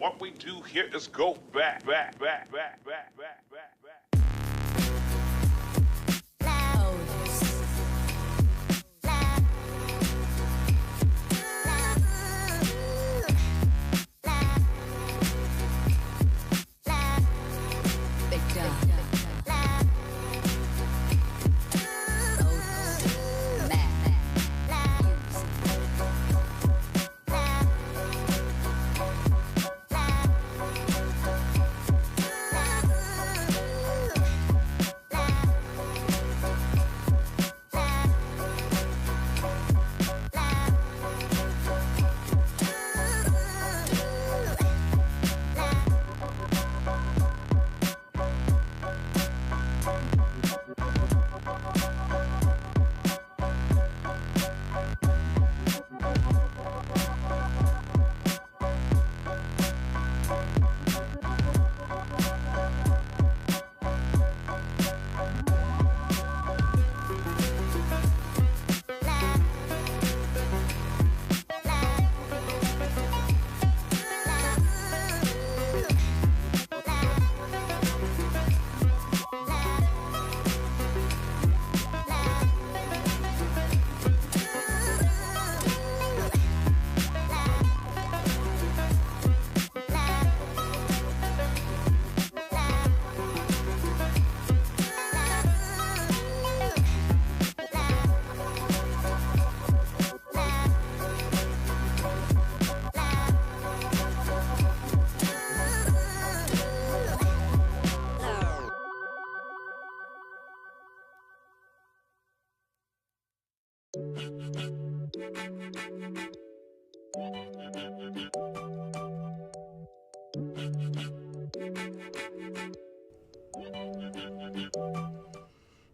What we do here is go back.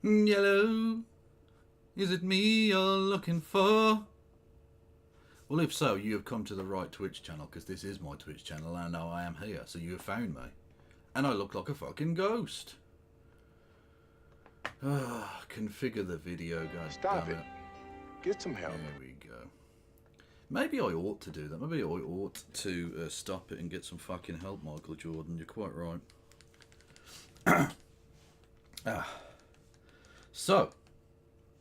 Yellow, is it me you're looking for? Well, if so, you have come to the right Twitch channel, because this is my Twitch channel and now I am here, so you have found me. And I look like a fucking ghost. Configure the video, guys. Stop it. Get some help. There we go. Maybe I ought to do that. Maybe I ought to stop it and get some fucking help, Michael Jordan. You're quite right. So,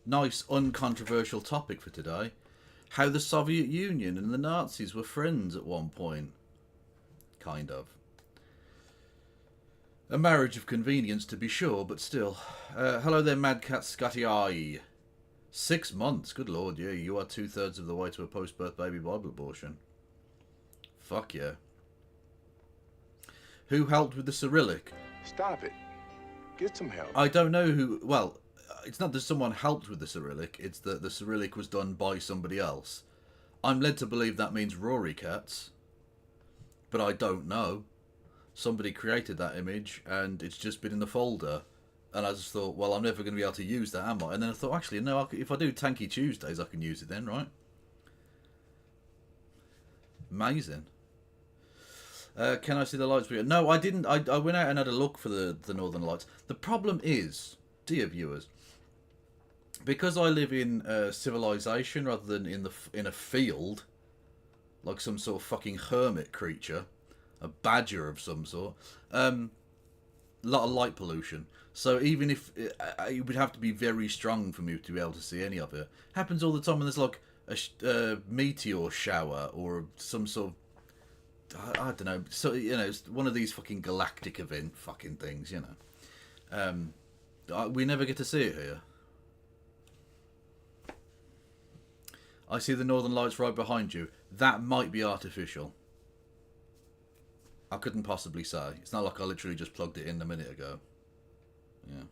nice uncontroversial topic for today. How the Soviet Union and the Nazis were friends at one point. Kind of. A marriage of convenience, to be sure, but still. Hello there, Mad Cat Scotty Eye. 6 months, good lord, yeah, you are 2/3 of the way to a post-birth baby Bible abortion. Fuck yeah. Who helped with the Cyrillic? Stop it. Get some help. I don't know who, well, it's not that someone helped with the Cyrillic, it's that the Cyrillic was done by somebody else. I'm led to believe that means Rory Cats, but I don't know. Somebody created that image, and it's just been in the folder. And I just thought, well, I'm never going to be able to use that, am I? And then I thought, actually, no, if I do Tankie Tuesdays, I can use it then, right? Amazing. Can I see the lights? No, I didn't. I went out and had a look for the Northern Lights. The problem is, dear viewers, because I live in civilization rather than in a field, like some sort of fucking hermit creature, a badger of some sort, a lot of light pollution. So even if it would have to be very strong for me to be able to see any of it. Happens all the time when there's like a meteor shower or some sort of, I don't know, so you know, it's one of these fucking galactic event fucking things, you know. We never get to see it here. I see the Northern Lights right behind you. That might be artificial. I couldn't possibly say. It's not like I literally just plugged it in a minute ago. Yeah.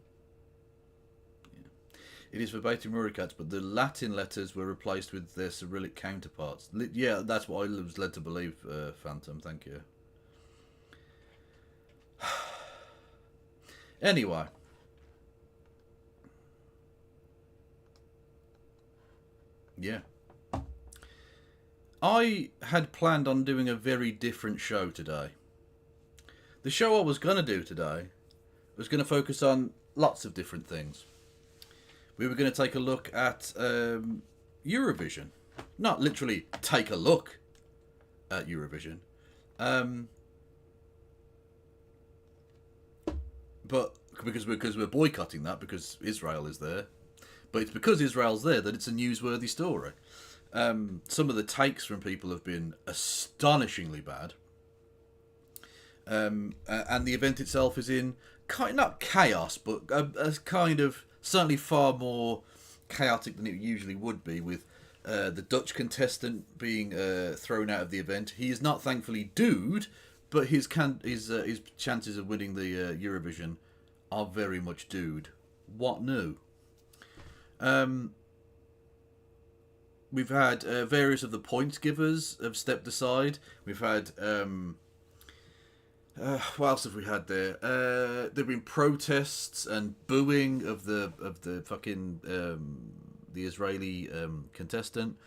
It is verbatim Rurikats, but the Latin letters were replaced with their Cyrillic counterparts. Yeah, that's what I was led to believe, Phantom. Thank you. Anyway. Yeah. I had planned on doing a very different show today. The show I was going to do today was going to focus on lots of different things. We were going to take a look at Eurovision. Not literally take a look at Eurovision. but because we're boycotting that because Israel is there. But it's because Israel's there that it's a newsworthy story. Some of the takes from people have been astonishingly bad. And the event itself is in not chaos, but a kind of certainly far more chaotic than it usually would be, with the Dutch contestant being thrown out of the event. He is not thankfully doomed, but his chances of winning the Eurovision are very much doomed. What new? We've had various of the point givers have stepped aside. We've had what else have we had there? There've been protests and booing of the fucking the Israeli contestant.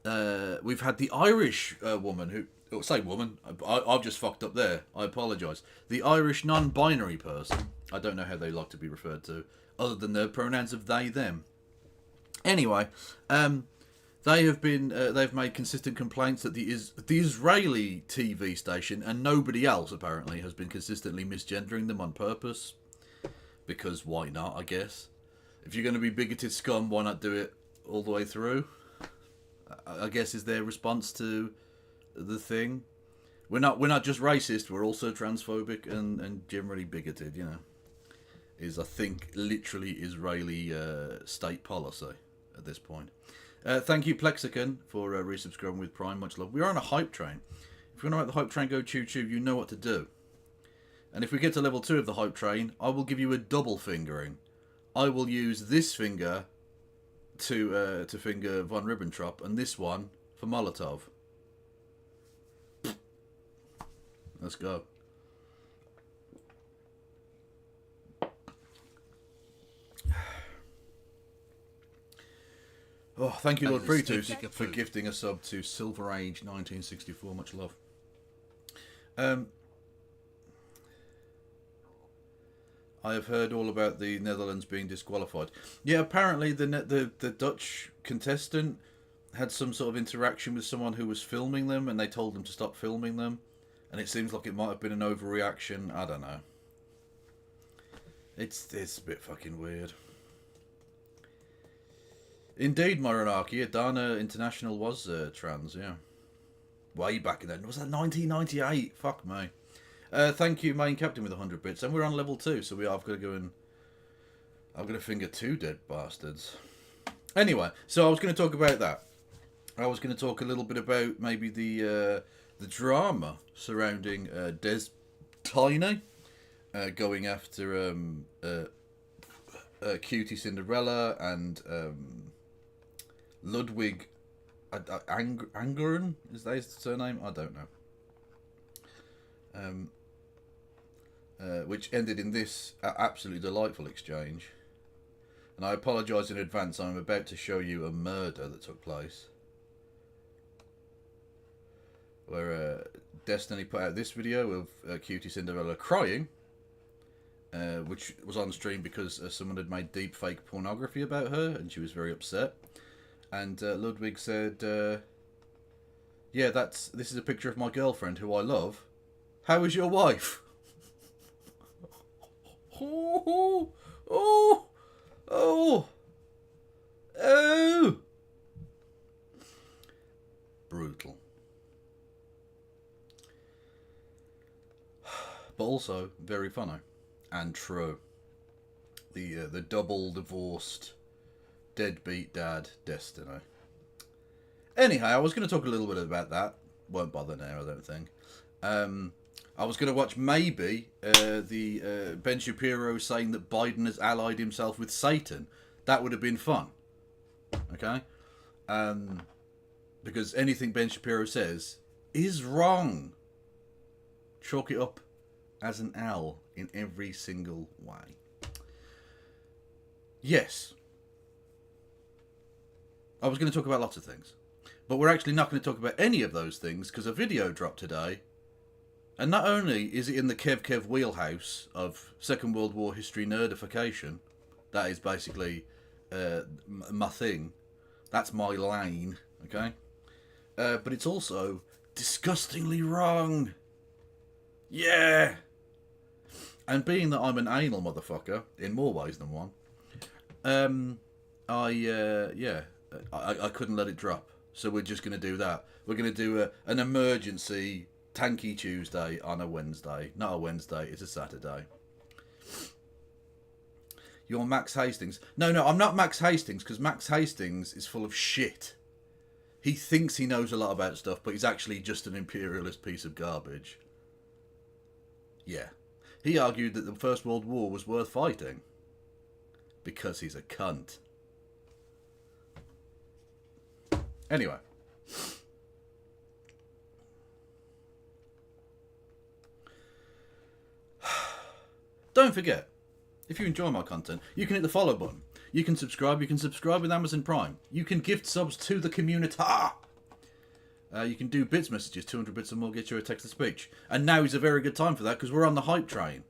We've had the Irish woman who say woman. I've just fucked up there. I apologise. The Irish non-binary person. I don't know how they like to be referred to, other than the pronouns of they them. Anyway, they have been they've made consistent complaints that the Israeli TV station and nobody else apparently has been consistently misgendering them on purpose. Because why not? I guess if you're going to be bigoted scum, why not do it all the way through? I guess is their response to the thing. We're not just racist. We're also transphobic and generally bigoted. You know, is I think literally Israeli state policy at this point. Thank you, Plexicon, for resubscribing with Prime. Much love. We're on a hype train. If you want to make the hype train go choo-choo, you know what to do. And if we get to level 2 of the hype train, I will give you a double fingering. I will use this finger to finger von Ribbentrop, and this one for Molotov. Let's go. Oh, thank you, Lord Pretus, for gifting a sub to Silver Age 1964. Much love. I have heard all about the Netherlands being disqualified. Yeah, apparently the Dutch contestant had some sort of interaction with someone who was filming them, and they told them to stop filming them. And it seems like it might have been an overreaction. I don't know. It's a bit fucking weird. Indeed, Moronarchy, Adana International was trans, yeah. Way back in then. Was that 1998? Fuck me. Thank you, Main Captain, with 100 bits. And we're on level 2, so I've got to go and... I've got to finger 2 dead bastards. Anyway, so I was going to talk about that. I was going to talk a little bit about maybe the drama surrounding Des Tiny going after Cutie Cinderella and Ludwig Angeren, is that his surname? I don't know. Which ended in this absolutely delightful exchange. And I apologise in advance, I'm about to show you a murder that took place. Where Destiny put out this video of Cutie Cinderella crying, which was on stream because someone had made deep fake pornography about her, and she was very upset. And Ludwig said, "Yeah, this is a picture of my girlfriend who I love. How is your wife?" Oh, oh, oh, oh! Brutal. But also very funny and true. The double divorced deadbeat dad Destiny. Anyhow, I was going to talk a little bit about that. Won't bother now, I don't think. I was going to watch maybe the Ben Shapiro saying that Biden has allied himself with Satan. That would have been fun. Okay? Because anything Ben Shapiro says is wrong. Chalk it up as an L in every single way. Yes. I was going to talk about lots of things. But we're actually not going to talk about any of those things because a video dropped today. And not only is it in the Kev wheelhouse of Second World War history nerdification, that is basically my thing. That's my lane, okay? But it's also disgustingly wrong. Yeah! And being that I'm an anal motherfucker in more ways than one, I couldn't let it drop. So we're just going to do that. We're going to do an emergency Tankie Tuesday on a Wednesday. Not a Wednesday, it's a Saturday. You're Max Hastings. No, I'm not Max Hastings, because Max Hastings is full of shit. He thinks he knows a lot about stuff, but he's actually just an imperialist piece of garbage. Yeah. He argued that the First World War was worth fighting. Because he's a cunt. Anyway. Don't forget, if you enjoy my content, you can hit the follow button. You can subscribe. You can subscribe with Amazon Prime. You can gift subs to the community. You can do bits messages. 200 bits or more get you a text to speech. And now is a very good time for that because we're on the hype train.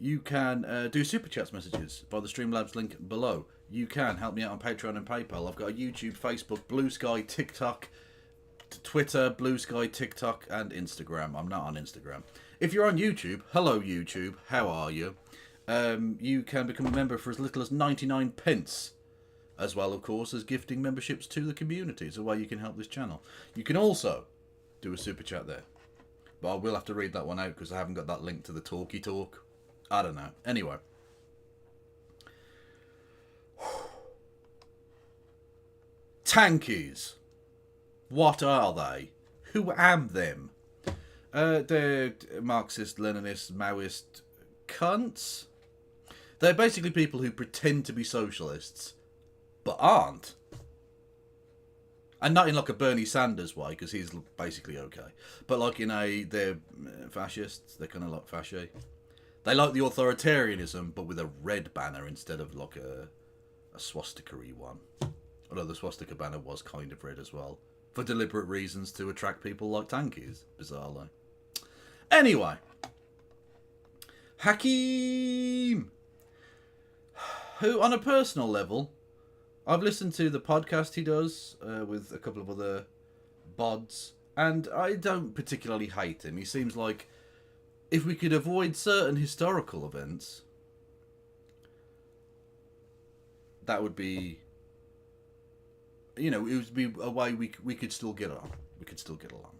You can do Super Chats messages by the Streamlabs link below. You can help me out on Patreon and PayPal. I've got a YouTube, Facebook, Blue Sky, TikTok, Twitter, Blue Sky, TikTok, and Instagram. I'm not on Instagram. If you're on YouTube, hello YouTube, how are you? You can become a member for as little as 99 pence. As well, of course, as gifting memberships to the community. It's a way you can help this channel. You can also do a Super Chat there. But I will have to read that one out because I haven't got that link to the talkie talk. I don't know. Anyway. Tankies. What are they? Who am them? They're Marxist, Leninist, Maoist cunts. They're basically people who pretend to be socialists, but aren't. And not in like a Bernie Sanders way, because he's basically okay. But like in they're fascists. They're kind of like fasci. They like the authoritarianism, but with a red banner instead of like a swastika-y one. Although the swastika banner was kind of red as well. For deliberate reasons to attract people like tankies, bizarrely. Anyway. Hakim! Who, on a personal level, I've listened to the podcast he does with a couple of other bods, and I don't particularly hate him. He seems like if we could avoid certain historical events, that would be, you know, it would be a way we could still get along. We could still get along.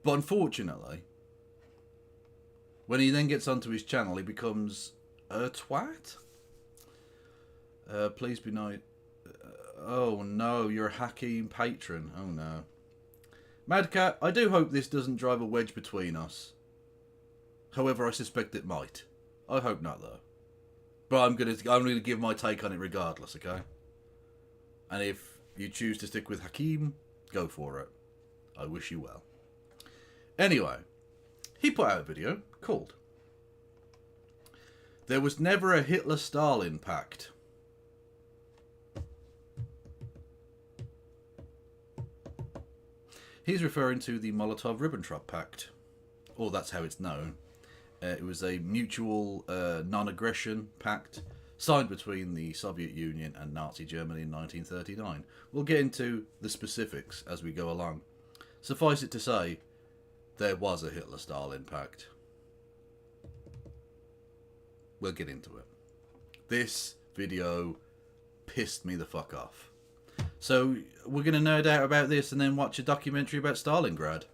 But unfortunately, when he then gets onto his channel, he becomes a twat. Please be nice. Oh no, you're a Hakim patron. Oh no. Madcat, I do hope this doesn't drive a wedge between us. However, I suspect it might. I hope not though. But I'm gonna give my take on it regardless, okay? And if you choose to stick with Hakim, go for it. I wish you well. Anyway, he put out a video called "There Was Never a Hitler-Stalin Pact." He's referring to the Molotov-Ribbentrop Pact, or that's how it's known. It was a mutual non-aggression pact signed between the Soviet Union and Nazi Germany in 1939. We'll get into the specifics as we go along. Suffice it to say, there was a Hitler-Stalin Pact. We'll get into it. This video pissed me the fuck off. So we're going to nerd out about this and then watch a documentary about Stalingrad.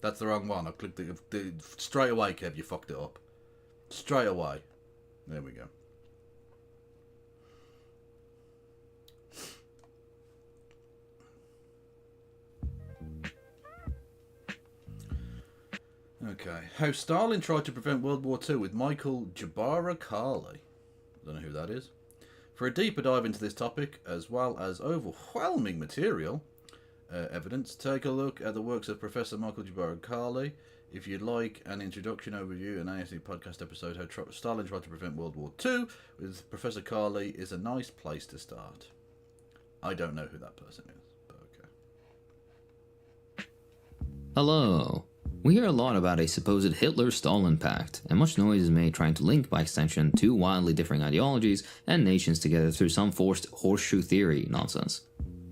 That's the wrong one. I clicked it straight away, Kev. You fucked it up. Straight away. There we go. Okay. How Stalin tried to prevent World War II with Michael Jabara-Kali. Don't know who that is. For a deeper dive into this topic, as well as overwhelming material evidence, take a look at the works of Professor Michael Jabara-Kali. If you'd like an introduction, overview, an ASD podcast episode, how Stalin tried to prevent World War II with Professor Kali is a nice place to start. I don't know who that person is, but okay. Hello. We hear a lot about a supposed Hitler-Stalin pact, and much noise is made trying to link by extension two wildly differing ideologies and nations together through some forced horseshoe theory nonsense.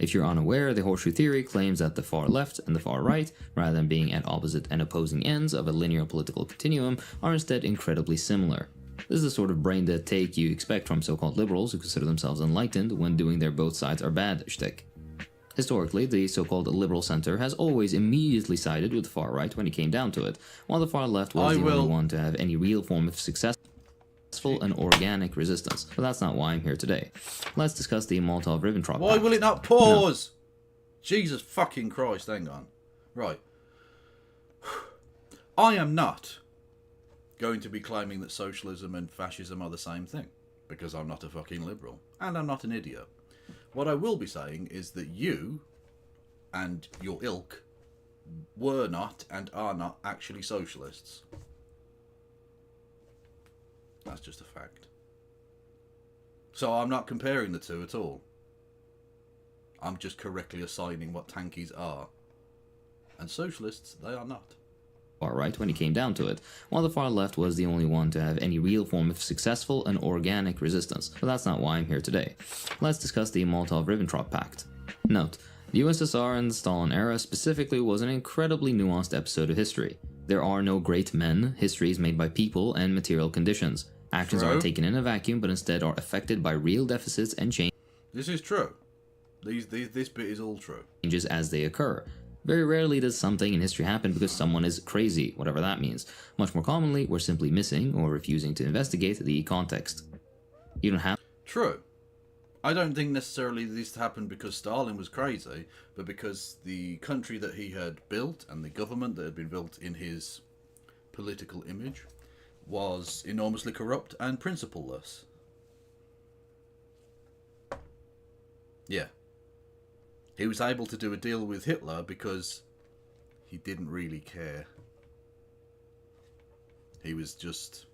If you're unaware, the horseshoe theory claims that the far left and the far right, rather than being at opposite and opposing ends of a linear political continuum, are instead incredibly similar. This is the sort of brain-dead take you expect from so-called liberals who consider themselves enlightened when doing their both sides are bad shtick. Historically, the so-called liberal center has always immediately sided with the far right when it came down to it, while the far left was the only one to have any real form of successful and organic resistance. But that's not why I'm here today. Let's discuss the Molotov-Ribbentrop Pact. Why will it not pause? No. Jesus fucking Christ, hang on. Right. I am not going to be claiming that socialism and fascism are the same thing, because I'm not a fucking liberal, and I'm not an idiot. What I will be saying is that you and your ilk were not and are not actually socialists. That's just a fact. So I'm not comparing the two at all. I'm just correctly assigning what tankies are. And socialists, they are not. Far right when it came down to it, while the far left was the only one to have any real form of successful and organic resistance. But that's not why I'm here today. Let's discuss the Molotov-Ribbentrop Pact. Note, the USSR and the Stalin era specifically was an incredibly nuanced episode of history. There are no great men, history is made by people and material conditions. Actions aren't taken in a vacuum, but instead are affected by real deficits and changes. This is true. This bit is all true. Changes as they occur. Very rarely does something in history happen because someone is crazy, whatever that means. Much more commonly, we're simply missing or refusing to investigate the context. You don't have... True. I don't think necessarily this happened because Stalin was crazy, but because the country that he had built and the government that had been built in his political image was enormously corrupt and principleless. Yeah. He was able to do a deal with Hitler because he didn't really care. He was just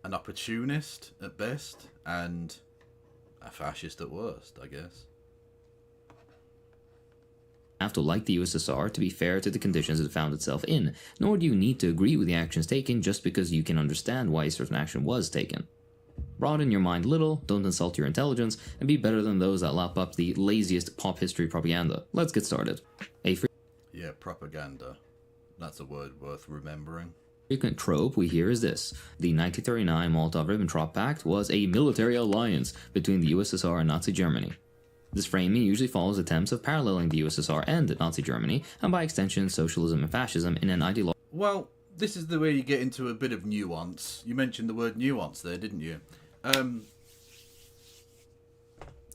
an opportunist at best and a fascist at worst, I guess. Have to like the USSR to be fair to the conditions it found itself in, nor do you need to agree with the actions taken just because you can understand why a certain action was taken. Broaden your mind a little, don't insult your intelligence, and be better than those that lap up the laziest pop history propaganda. Let's get started. Yeah, propaganda. That's a word worth remembering. Frequent trope we hear is this. The 1939 Molotov-Ribbentrop Pact was a military alliance between the USSR and Nazi Germany. This framing usually follows attempts of paralleling the USSR and Nazi Germany, and by extension socialism and fascism in an ideology. Well, this is the way you get into a bit of nuance. You mentioned the word nuance there, didn't you?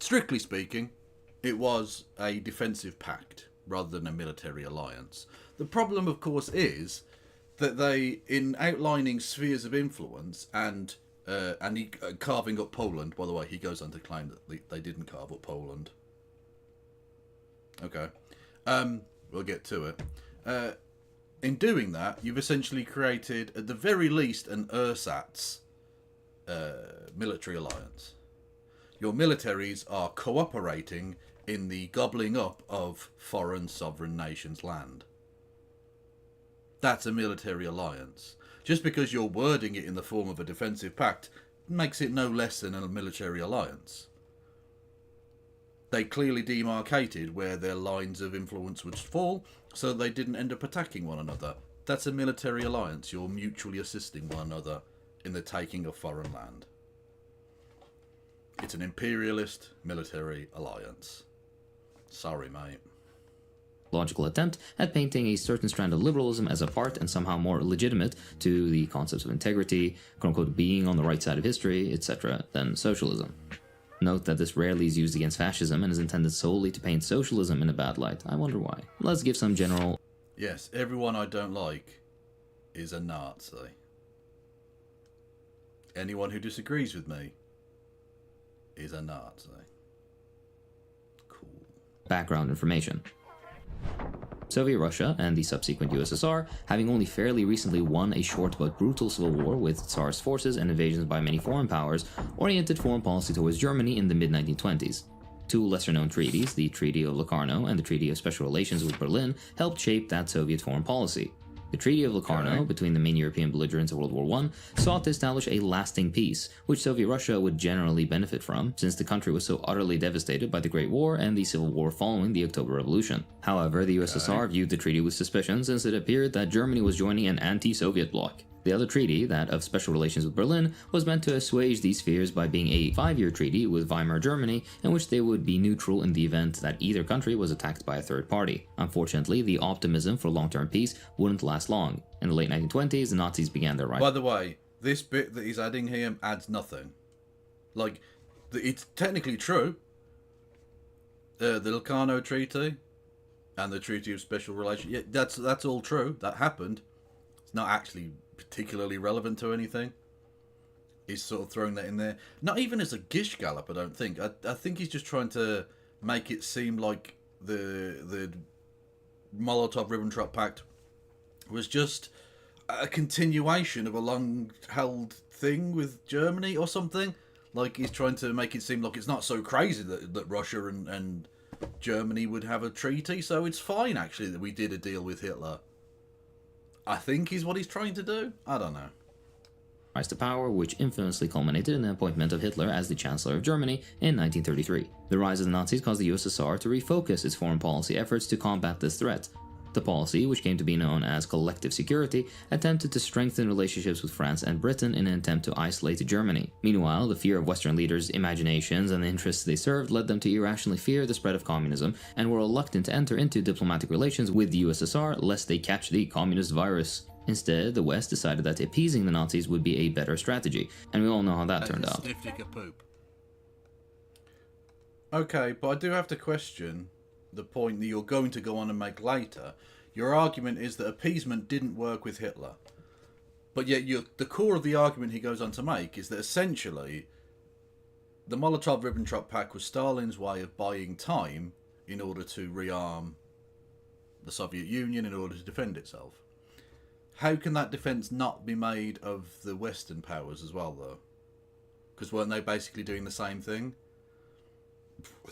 Strictly speaking, it was a defensive pact rather than a military alliance. The problem, of course, is that they, in outlining spheres of influence and carving up Poland, by the way, he goes on to claim that they didn't carve up Poland. Okay. We'll get to it. In doing that, you've essentially created, at the very least, an ersatz military alliance. Your militaries are cooperating in the gobbling up of foreign sovereign nations' land. That's a military alliance. Just because you're wording it in the form of a defensive pact makes it no less than a military alliance. They clearly demarcated where their lines of influence would fall, so that they didn't end up attacking one another. That's a military alliance. You're mutually assisting one another in the taking of foreign land. It's an imperialist military alliance. Sorry, mate. Logical attempt at painting a certain strand of liberalism as apart and somehow more legitimate to the concepts of integrity, quote-unquote being on the right side of history, etc., than socialism. Note that this rarely is used against fascism and is intended solely to paint socialism in a bad light. I wonder why. Let's give some general... Yes, everyone I don't like is a Nazi. Anyone who disagrees with me is a Nazi. Cool. Background information. Soviet Russia and the subsequent USSR, having only fairly recently won a short but brutal civil war with Tsarist forces and invasions by many foreign powers, oriented foreign policy towards Germany in the mid-1920s. Two lesser-known treaties, the Treaty of Locarno and the Treaty of Special Relations with Berlin, helped shape that Soviet foreign policy. The Treaty of Locarno, between the main European belligerents of World War I, sought to establish a lasting peace, which Soviet Russia would generally benefit from, since the country was so utterly devastated by the Great War and the Civil War following the October Revolution. However, the USSR viewed the treaty with suspicion, since it appeared that Germany was joining an anti-Soviet bloc. The other treaty, that of special relations with Berlin, was meant to assuage these fears by being a 5-year treaty with Weimar Germany, in which they would be neutral in the event that either country was attacked by a third party. Unfortunately, the optimism for long-term peace wouldn't last long. In the late 1920s, the Nazis began their rise. By the way, this bit that he's adding here adds nothing. Like, it's technically true. The Locarno Treaty and the Treaty of Special Relations, yeah, that's all true. That happened. It's not actually particularly relevant to anything. He's sort of throwing that in there. Not even as a gish gallop, I don't think. I think he's just trying to make it seem like the Molotov-Ribbentrop Pact was just a continuation of a long-held thing with Germany or something. Like, he's trying to make it seem like it's not so crazy that Russia and Germany would have a treaty, so it's fine, actually, that we did a deal with Hitler. I think is what he's trying to do. I don't know. Rise to power, which infamously culminated in the appointment of Hitler as the Chancellor of Germany in 1933. The rise of the Nazis caused the USSR to refocus its foreign policy efforts to combat this threat. The policy, which came to be known as collective security, attempted to strengthen relationships with France and Britain in an attempt to isolate Germany. Meanwhile, the fear of Western leaders' imaginations and the interests they served led them to irrationally fear the spread of communism and were reluctant to enter into diplomatic relations with the USSR lest they catch the communist virus. Instead, the West decided that appeasing the Nazis would be a better strategy, and we all know how that turned out. Okay, but I do have to question the point that you're going to go on and make later. Your argument is that appeasement didn't work with Hitler. But yet the core of the argument he goes on to make is that essentially the Molotov-Ribbentrop Pact was Stalin's way of buying time in order to rearm the Soviet Union in order to defend itself. How can that defence not be made of the Western powers as well, though? Because weren't they basically doing the same thing?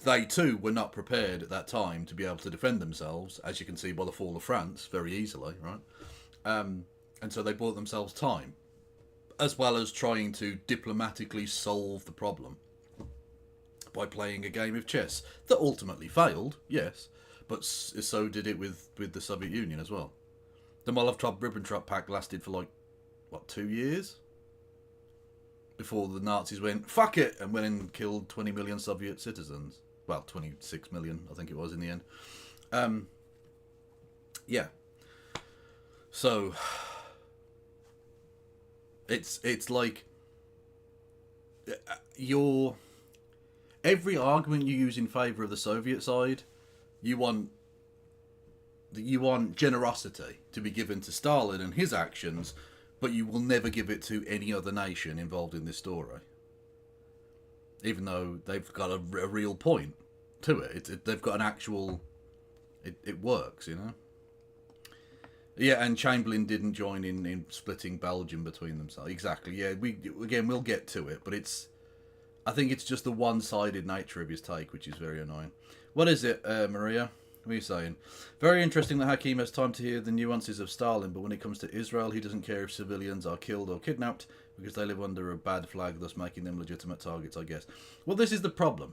They too were not prepared at that time to be able to defend themselves, as you can see by the fall of France, very easily, right? And so they bought themselves time, as well as trying to diplomatically solve the problem by playing a game of chess that ultimately failed, yes, but so did it with the Soviet Union as well. The Molotov-Ribbentrop Pact lasted for 2 years? Before the Nazis went, fuck it, and went and killed 20 million Soviet citizens. Well, 26 million, I think it was in the end. Yeah. So, it's like, every argument you use in favour of the Soviet side, you want generosity to be given to Stalin and his actions, but you will never give it to any other nation involved in this story. Even though they've got a real point to it. They've got an actual... It works, you know? Yeah, and Chamberlain didn't join in splitting Belgium between themselves. Exactly, yeah. We'll get to it, but I think it's just the one-sided nature of his take, which is very annoying. What is it, Maria? What are you saying? Very interesting that Hakim has time to hear the nuances of Stalin, but when it comes to Israel, he doesn't care if civilians are killed or kidnapped, because they live under a bad flag, thus making them legitimate targets, I guess. Well, this is the problem.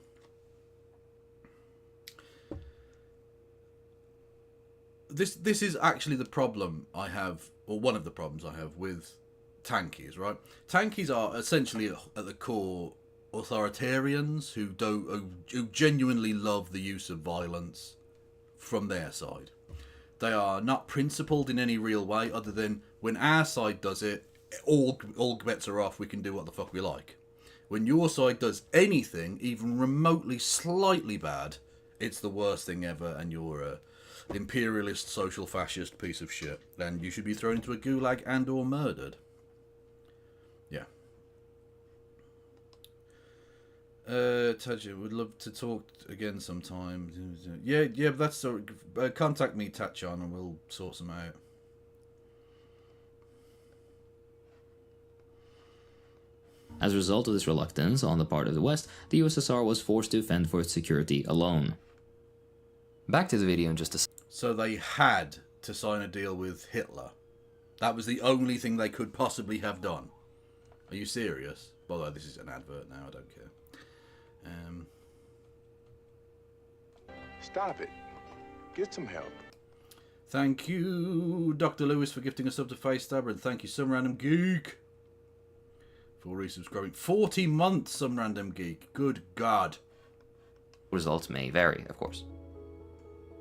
This is actually the problem I have, or one of the problems I have with tankies, right? Tankies are essentially, at the core, authoritarians who genuinely love the use of violence from their side. They are not principled in any real way other than when our side does it, all bets are off, we can do what the fuck we like. When your side does anything, even remotely slightly bad, it's the worst thing ever and you're a imperialist social fascist piece of shit and you should be thrown into a gulag and or murdered. Yeah. Taja, would love to talk again sometime. Yeah, that's contact me, Tachan, and we'll sort some out. As a result of this reluctance on the part of the West, the USSR was forced to fend for its security alone. Back to the video in just a second. So they had to sign a deal with Hitler That was the only thing they could possibly have done. Are you serious? By the way, this is an advert now, I don't care. Stop it. Get some help. Thank you, Dr. Lewis, for gifting a sub to Face Stabber, and thank you, Some Random Geek, for resubscribing. 40 months, Some Random Geek. Good God. Results may vary, of course.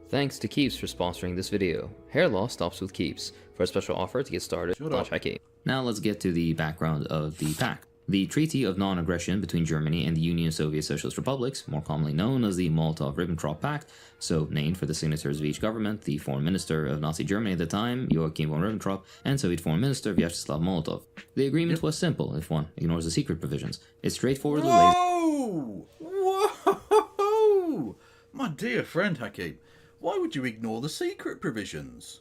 Thanks to Keeps for sponsoring this video. Hair loss stops with Keeps. For a special offer to get started, /Hakim. Now let's get to the background of the Pact. The Treaty of Non-Aggression between Germany and the Union of Soviet Socialist Republics, more commonly known as the Molotov-Ribbentrop Pact, so named for the signatories of each government, the Foreign Minister of Nazi Germany at the time, Joachim von Ribbentrop, and Soviet Foreign Minister Vyacheslav Molotov. The agreement was simple, if one ignores the secret provisions. It's straightforwardly laid. Whoa! Whoa! My dear friend Hakim, why would you ignore the secret provisions?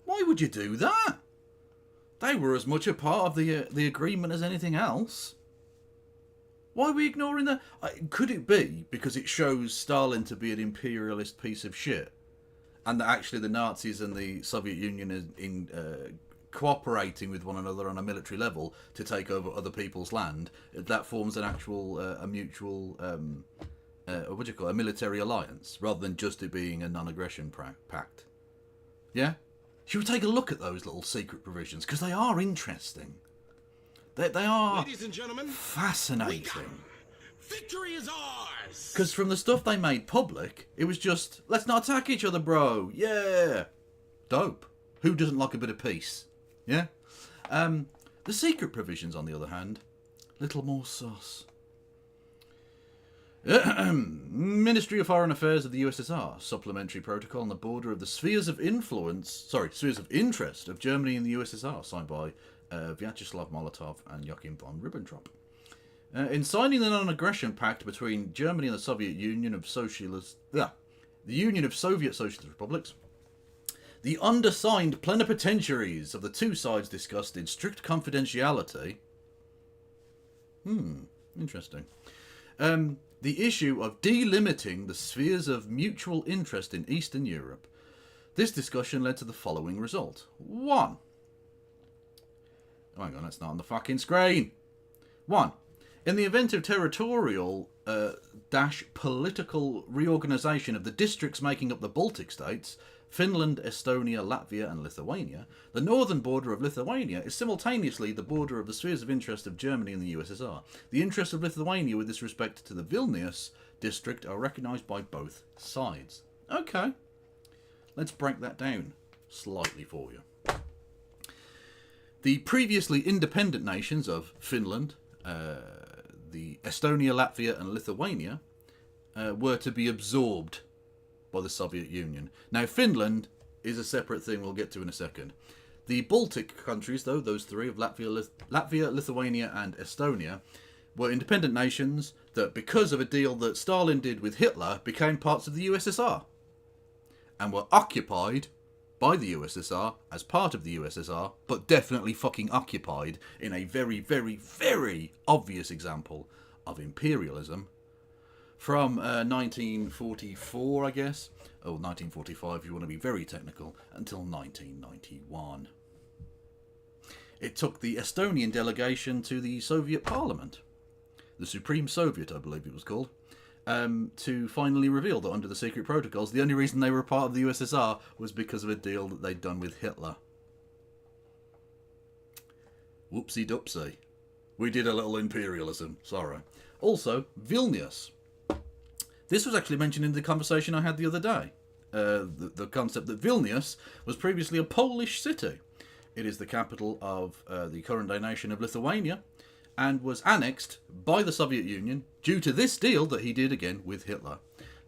Why would you do that? They were as much a part of the agreement as anything else. Why are we ignoring that? Could it be because it shows Stalin to be an imperialist piece of shit, and that actually the Nazis and the Soviet Union is in cooperating with one another on a military level to take over other people's land? That forms an actual a mutual what do you call it? A military alliance, rather than just it being a non-aggression pact. Yeah. Should we take a look at those little secret provisions? Because they are interesting. They are, ladies and gentlemen, fascinating. Victory is ours! Because from the stuff they made public, it was just, let's not attack each other, bro. Yeah. Dope. Who doesn't like a bit of peace? Yeah? The secret provisions, on the other hand, little more sus. Ministry of Foreign Affairs of the USSR, supplementary protocol on the border of the spheres of interest of Germany and the USSR, signed by Vyacheslav Molotov and Hakim von Ribbentrop. In signing the non-aggression pact between Germany and the Soviet Union of the Union of Soviet Socialist Republics, the undersigned plenipotentiaries of the two sides discussed in strict confidentiality. Interesting. The issue of delimiting the spheres of mutual interest in Eastern Europe. This discussion led to the following result. 1. Oh, hang on, that's not on the fucking screen. 1. In the event of territorial political reorganisation of the districts making up the Baltic states, Finland, Estonia, Latvia and Lithuania, the northern border of Lithuania is simultaneously the border of the spheres of interest of Germany and the USSR. The interests of Lithuania with this respect to the Vilnius district are recognised by both sides. Okay, let's break that down slightly for you. The previously independent nations of Finland, the Estonia, Latvia and Lithuania were to be absorbed by the Soviet Union. Now, Finland is a separate thing we'll get to in a second. The Baltic countries, though, those three of Latvia, Lithuania and Estonia, were independent nations that, because of a deal that Stalin did with Hitler, became parts of the USSR and were occupied by the USSR as part of the USSR, but definitely fucking occupied in a very, very, very obvious example of imperialism from 1944, I guess, or 1945 if you want to be very technical, until 1991. It took the Estonian delegation to the Soviet Parliament, the Supreme Soviet, I believe it was called, to finally reveal that under the secret protocols, the only reason they were a part of the USSR was because of a deal that they'd done with Hitler. Whoopsie-doopsie. We did a little imperialism, sorry. Also, Vilnius. This was actually mentioned in the conversation I had the other day. The concept that Vilnius was previously a Polish city. It is the capital of the current-day nation of Lithuania, and was annexed by the Soviet Union due to this deal that he did again with Hitler,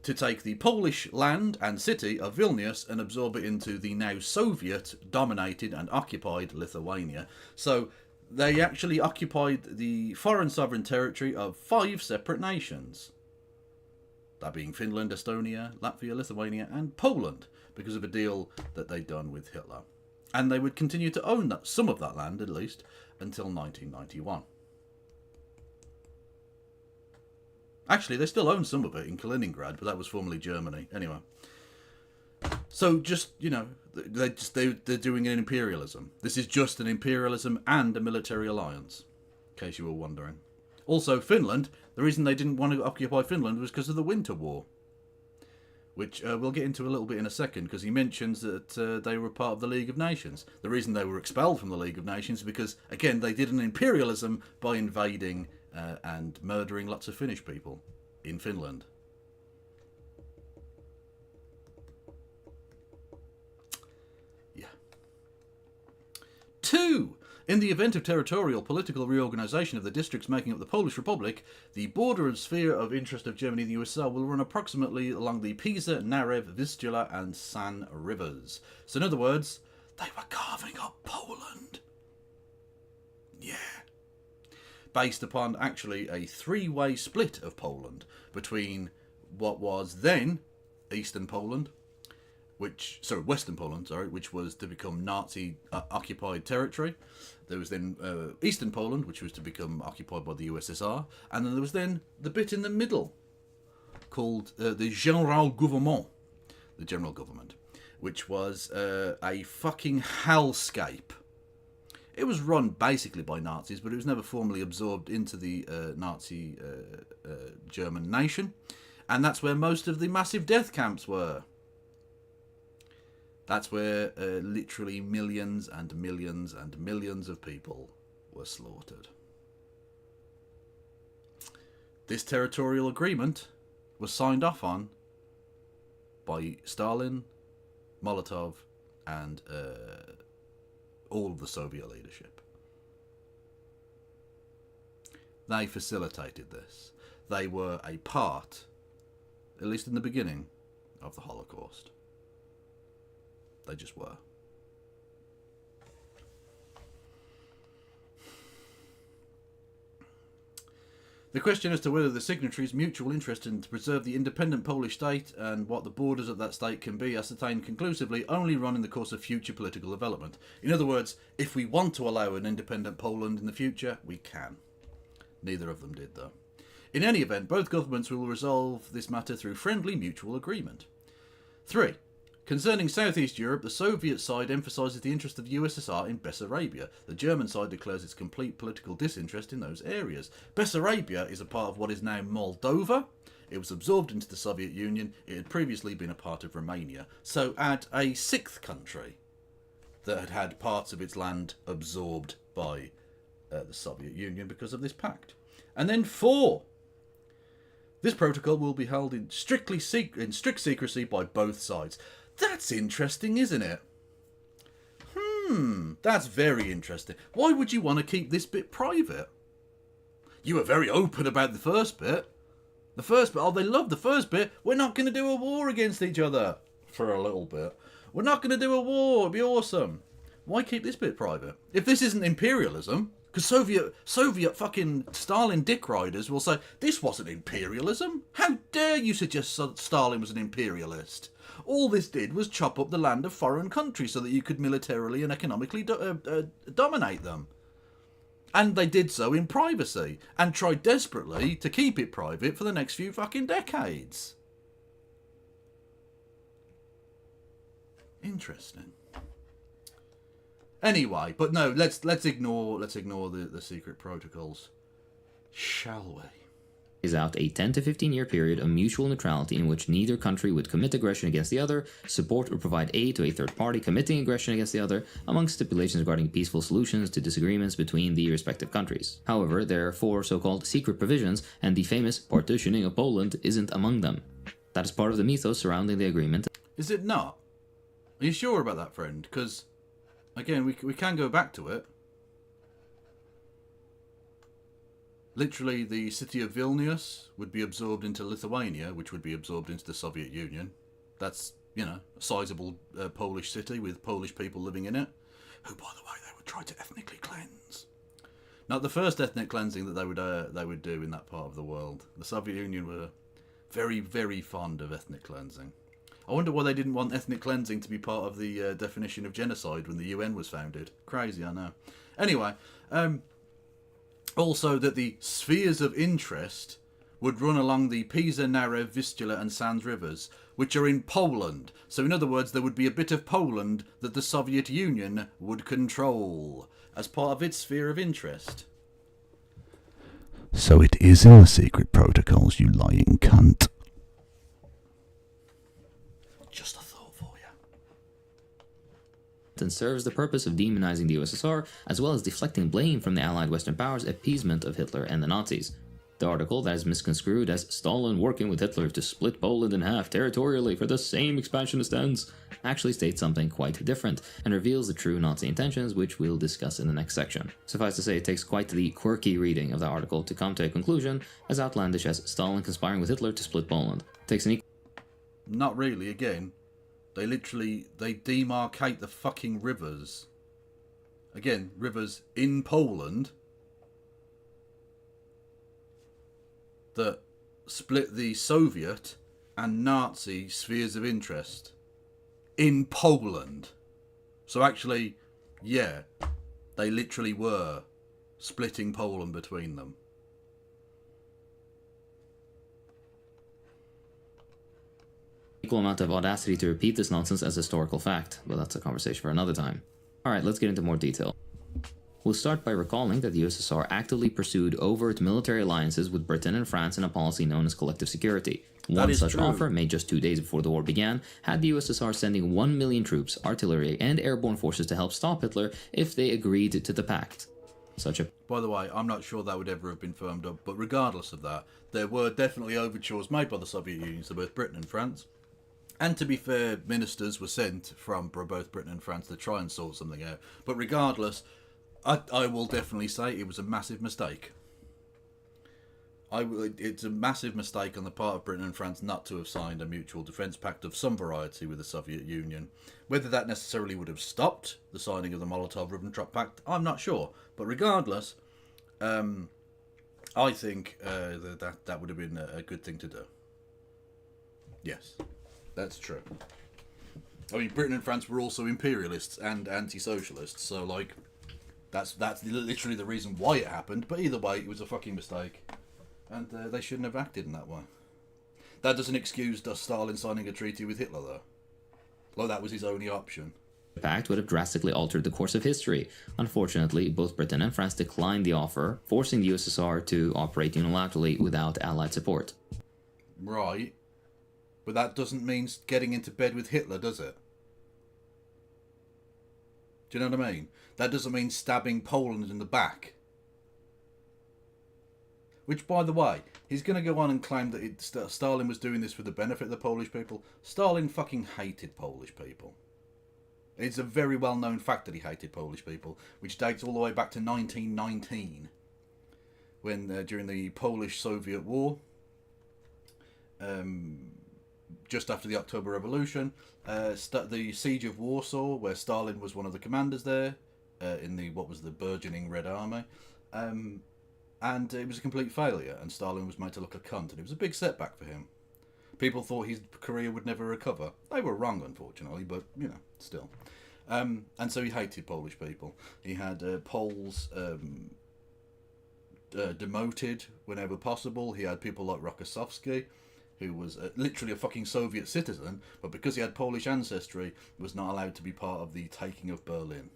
to take the Polish land and city of Vilnius and absorb it into the now Soviet-dominated and occupied Lithuania. So they actually occupied the foreign sovereign territory of 5 separate nations. That being Finland, Estonia, Latvia, Lithuania and Poland, because of a deal that they'd done with Hitler. And they would continue to own that, some of that land at least, until 1991. Actually, they still own some of it in Kaliningrad, but that was formerly Germany. Anyway. So just, you know, They're doing an imperialism. This is just an imperialism and a military alliance, in case you were wondering. Also, Finland, the reason they didn't want to occupy Finland was because of the Winter War, which we'll get into a little bit in a second, because he mentions that they were part of the League of Nations. The reason they were expelled from the League of Nations is because, again, they did an imperialism by invading and murdering lots of Finnish people in Finland. Yeah. 2. In the event of territorial political reorganisation of the districts making up the Polish Republic, the border and sphere of interest of Germany and the USSR will run approximately along the Pisa, Narew, Vistula and San rivers. So in other words, they were carving up Poland. Yeah. Based upon actually a three-way split of Poland between what was then Eastern Poland, Western Poland, which was to become Nazi-occupied territory. There was then Eastern Poland, which was to become occupied by the USSR. And then there was then the bit in the middle, called the General Gouvernement, the General Government, which was a fucking hellscape. It was run basically by Nazis, but it was never formally absorbed into the Nazi German nation. And that's where most of the massive death camps were. That's where literally millions and millions and millions of people were slaughtered. This territorial agreement was signed off on by Stalin, Molotov, and all of the Soviet leadership. They facilitated this. They were a part, at least in the beginning, of the Holocaust. They just were. The question as to whether the signatories' mutual interest in to preserve the independent Polish state and what the borders of that state can be ascertained conclusively only run in the course of future political development. In other words, if we want to allow an independent Poland in the future, we can. Neither of them did, though. In any event, both governments will resolve this matter through friendly mutual agreement. 3. Concerning Southeast Europe, the Soviet side emphasises the interest of the USSR in Bessarabia. The German side declares its complete political disinterest in those areas. Bessarabia is a part of what is now Moldova. It was absorbed into the Soviet Union. It had previously been a part of Romania. So add a sixth country that had had parts of its land absorbed by the Soviet Union because of this pact. And then 4. This protocol will be held in strict secrecy by both sides. That's interesting, isn't it? That's very interesting. Why would you want to keep this bit private? You were very open about the first bit. The first bit, they love the first bit. We're not going to do a war against each other for a little bit. We're not going to do a war. It'd be awesome. Why keep this bit private? If this isn't imperialism, because Soviet fucking Stalin dick riders will say, this wasn't imperialism. How dare you suggest Stalin was an imperialist? All this did was chop up the land of foreign countries so that you could militarily and economically dominate them. And they did so in privacy, and tried desperately to keep it private for the next few fucking decades. Interesting. Anyway, but no, let's ignore the secret protocols, shall we? Is out a 10 to 15 year period of mutual neutrality in which neither country would commit aggression against the other, support or provide aid to a third party committing aggression against the other, among stipulations regarding peaceful solutions to disagreements between the respective countries. However, there are 4 so-called secret provisions, and the famous partitioning of Poland isn't among them. That is part of the mythos surrounding the agreement. Is it not? Are you sure about that, friend? Because, again, we can go back to it. Literally, the city of Vilnius would be absorbed into Lithuania, which would be absorbed into the Soviet Union. That's, a sizable Polish city with Polish people living in it, who, by the way, they would try to ethnically cleanse. Not the first ethnic cleansing that they would do in that part of the world. The Soviet Union were very, very fond of ethnic cleansing. I wonder why they didn't want ethnic cleansing to be part of the definition of genocide when the UN was founded. Crazy, I know. Anyway, also that the spheres of interest would run along the Pisa, Narew, Vistula and Sans rivers, which are in Poland. So in other words, there would be a bit of Poland that the Soviet Union would control as part of its sphere of interest. So it is in the secret protocols, you lying cunt. Just a thought for you. And serves the purpose of demonizing the USSR, as well as deflecting blame from the Allied Western powers' appeasement of Hitler and the Nazis. The article that is misconstrued as Stalin working with Hitler to split Poland in half territorially for the same expansionist ends actually states something quite different and reveals the true Nazi intentions, which we'll discuss in the next section. Suffice to say, it takes quite the quirky reading of the article to come to a conclusion as outlandish as Stalin conspiring with Hitler to split Poland. It takes an Not really, again. They demarcate the fucking rivers. Again, rivers in Poland that split the Soviet and Nazi spheres of interest in Poland. So actually, yeah, they literally were splitting Poland between them. equal amount of audacity to repeat this nonsense as historical fact, but that's a conversation for another time. Alright, let's get into more detail. We'll start by recalling that the USSR actively pursued overt military alliances with Britain and France in a policy known as collective security. One such offer, made just 2 days before the war began, had the USSR sending 1 million troops, artillery, and airborne forces to help stop Hitler if they agreed to the Pact. By the way, I'm not sure that would ever have been firmed up, but regardless of that, there were definitely overtures made by the Soviet Union to both Britain and France. And to be fair, ministers were sent from both Britain and France to try and sort something out. But regardless, I will definitely say it was a massive mistake. It's a massive mistake on the part of Britain and France not to have signed a mutual defence pact of some variety with the Soviet Union. Whether that necessarily would have stopped the signing of the Molotov-Ribbentrop Pact, I'm not sure. But regardless, I think that would have been a good thing to do. Yes, that's true. I mean, Britain and France were also imperialists and anti-socialists, so like, that's literally the reason why it happened. But either way, it was a fucking mistake. And they shouldn't have acted in that way. That doesn't excuse Stalin signing a treaty with Hitler, though. Like, that was his only option. The pact would have drastically altered the course of history. Unfortunately, both Britain and France declined the offer, forcing the USSR to operate unilaterally without Allied support. Right. But that doesn't mean getting into bed with Hitler, does it? Do you know what I mean? That doesn't mean stabbing Poland in the back. Which, by the way, he's going to go on and claim that Stalin was doing this for the benefit of the Polish people. Stalin fucking hated Polish people. It's a very well-known fact that he hated Polish people, which dates all the way back to 1919, when during the Polish-Soviet War, just after the October Revolution, the Siege of Warsaw, where Stalin was one of the commanders there, in the burgeoning Red Army, and it was a complete failure, and Stalin was made to look a cunt, and it was a big setback for him. People thought his career would never recover. They were wrong, unfortunately, but, you know, still. And so he hated Polish people. He had Poles demoted whenever possible. He had people like Rokossowski, who was literally a fucking Soviet citizen, but because he had Polish ancestry, was not allowed to be part of the taking of Berlin.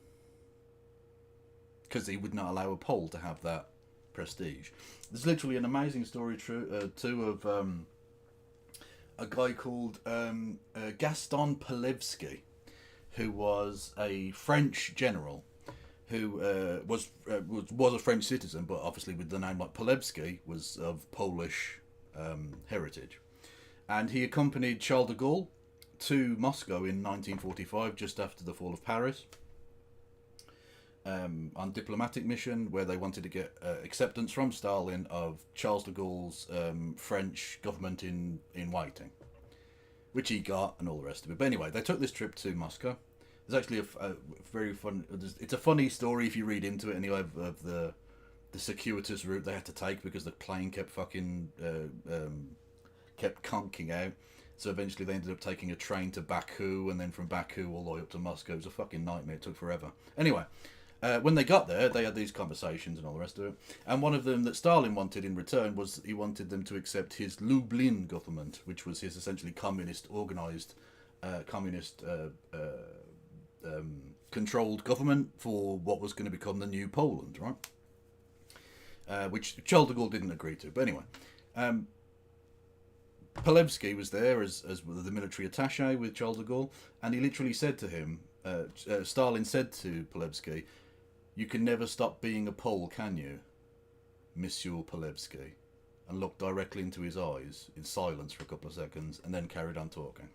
Because he would not allow a Pole to have that prestige. There's literally an amazing story too of a guy called Gaston Palevsky, who was a French general who was a French citizen, but obviously with the name like Palevsky was of Polish heritage, and he accompanied Charles de Gaulle to Moscow in 1945, just after the fall of Paris, on diplomatic mission, where they wanted to get acceptance from Stalin of Charles de Gaulle's French government in waiting, which he got, and all the rest of it. But anyway, they took this trip to Moscow. There's actually a very fun... It's a funny story if you read into it anyway, of the circuitous route they had to take, because the plane kept fucking... kept conking out. So eventually they ended up taking a train to Baku, and then from Baku all the way up to Moscow. It was a fucking nightmare. It took forever. Anyway... when they got there, they had these conversations and all the rest of it. And one of them that Stalin wanted in return was he wanted them to accept his Lublin government, which was his essentially communist organised, controlled government for what was going to become the new Poland, right? Which Charles de Gaulle didn't agree to. But anyway, Polewski was there as the military attaché with Charles de Gaulle, and he literally said to him, Stalin said to Polewski, "You can never stop being a Pole, can you, Monsieur Polewski?" And looked directly into his eyes in silence for a couple of seconds, and then carried on talking.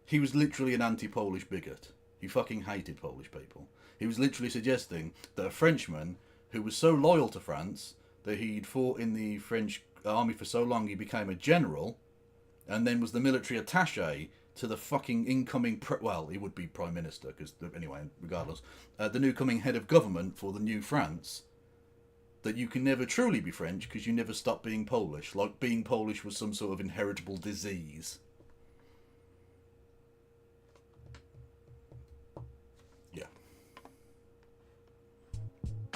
He was literally an anti-Polish bigot. He fucking hated Polish people. He was literally suggesting that a Frenchman who was so loyal to France that he'd fought in the French army for so long he became a general, and then was the military attaché to the fucking incoming... well, he would be prime minister, because, anyway, regardless, the new coming head of government for the new France, that you can never truly be French because you never stop being Polish, like being Polish was some sort of inheritable disease. Yeah.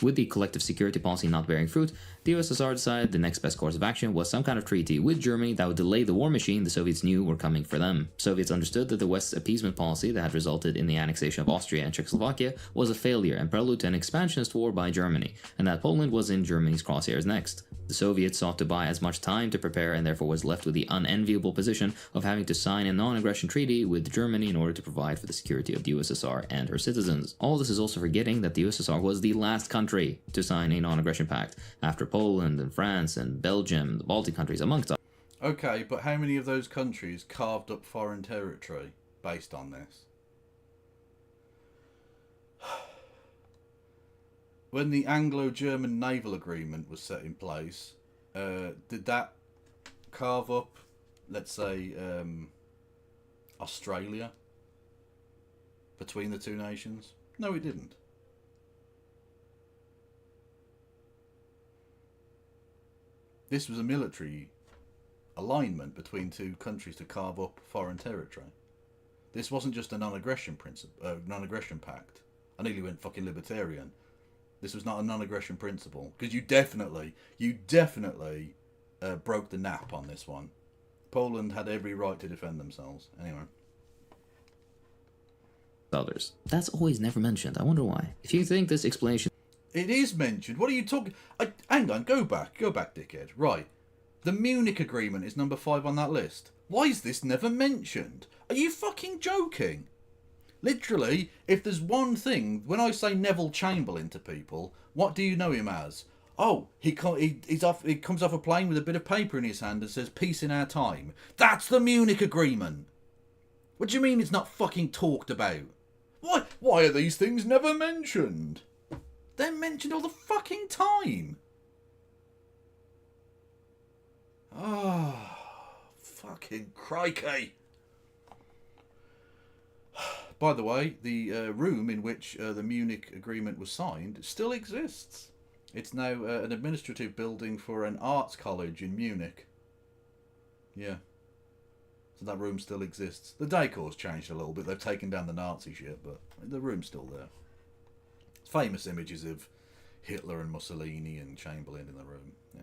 With the collective security policy not bearing fruit, the USSR decided the next best course of action was some kind of treaty with Germany that would delay the war machine the Soviets knew were coming for them. Soviets understood that the West's appeasement policy that had resulted in the annexation of Austria and Czechoslovakia was a failure and prelude to an expansionist war by Germany, and that Poland was in Germany's crosshairs next. The Soviets sought to buy as much time to prepare and therefore was left with the unenviable position of having to sign a non-aggression treaty with Germany in order to provide for the security of the USSR and her citizens. All this is also forgetting that the USSR was the last country to sign a non-aggression pact, after Poland and France and Belgium, the Baltic countries amongst others. Okay, but how many of those countries carved up foreign territory based on this? When the Anglo-German naval agreement was set in place, did that carve up, let's say, Australia between the two nations? No, it didn't. This was a military alignment between two countries to carve up foreign territory. This wasn't just a non-aggression non-aggression pact. I nearly went fucking libertarian. This was not a non-aggression principle, because you definitely broke the nap on this one. Poland had every right to defend themselves. Anyway. Others. That's always never mentioned. I wonder why. If you think this explanation... It is mentioned. What are you talking... hang on, go back, dickhead. Right. The Munich Agreement is number 5 on that list. Why is this never mentioned? Are you fucking joking? Literally, if there's one thing, when I say Neville Chamberlain to people, what do you know him as? Oh, he comes off a plane with a bit of paper in his hand and says, "Peace in our time." That's the Munich Agreement. What do you mean it's not fucking talked about? Why are these things never mentioned? They're mentioned all the fucking time. Oh, fucking crikey. By the way, the room in which the Munich Agreement was signed still exists. It's now an administrative building for an arts college in Munich. Yeah. So that room still exists. The decor's changed a little bit. They've taken down the Nazi shit, but the room's still there. Famous images of Hitler and Mussolini and Chamberlain in the room. Yeah.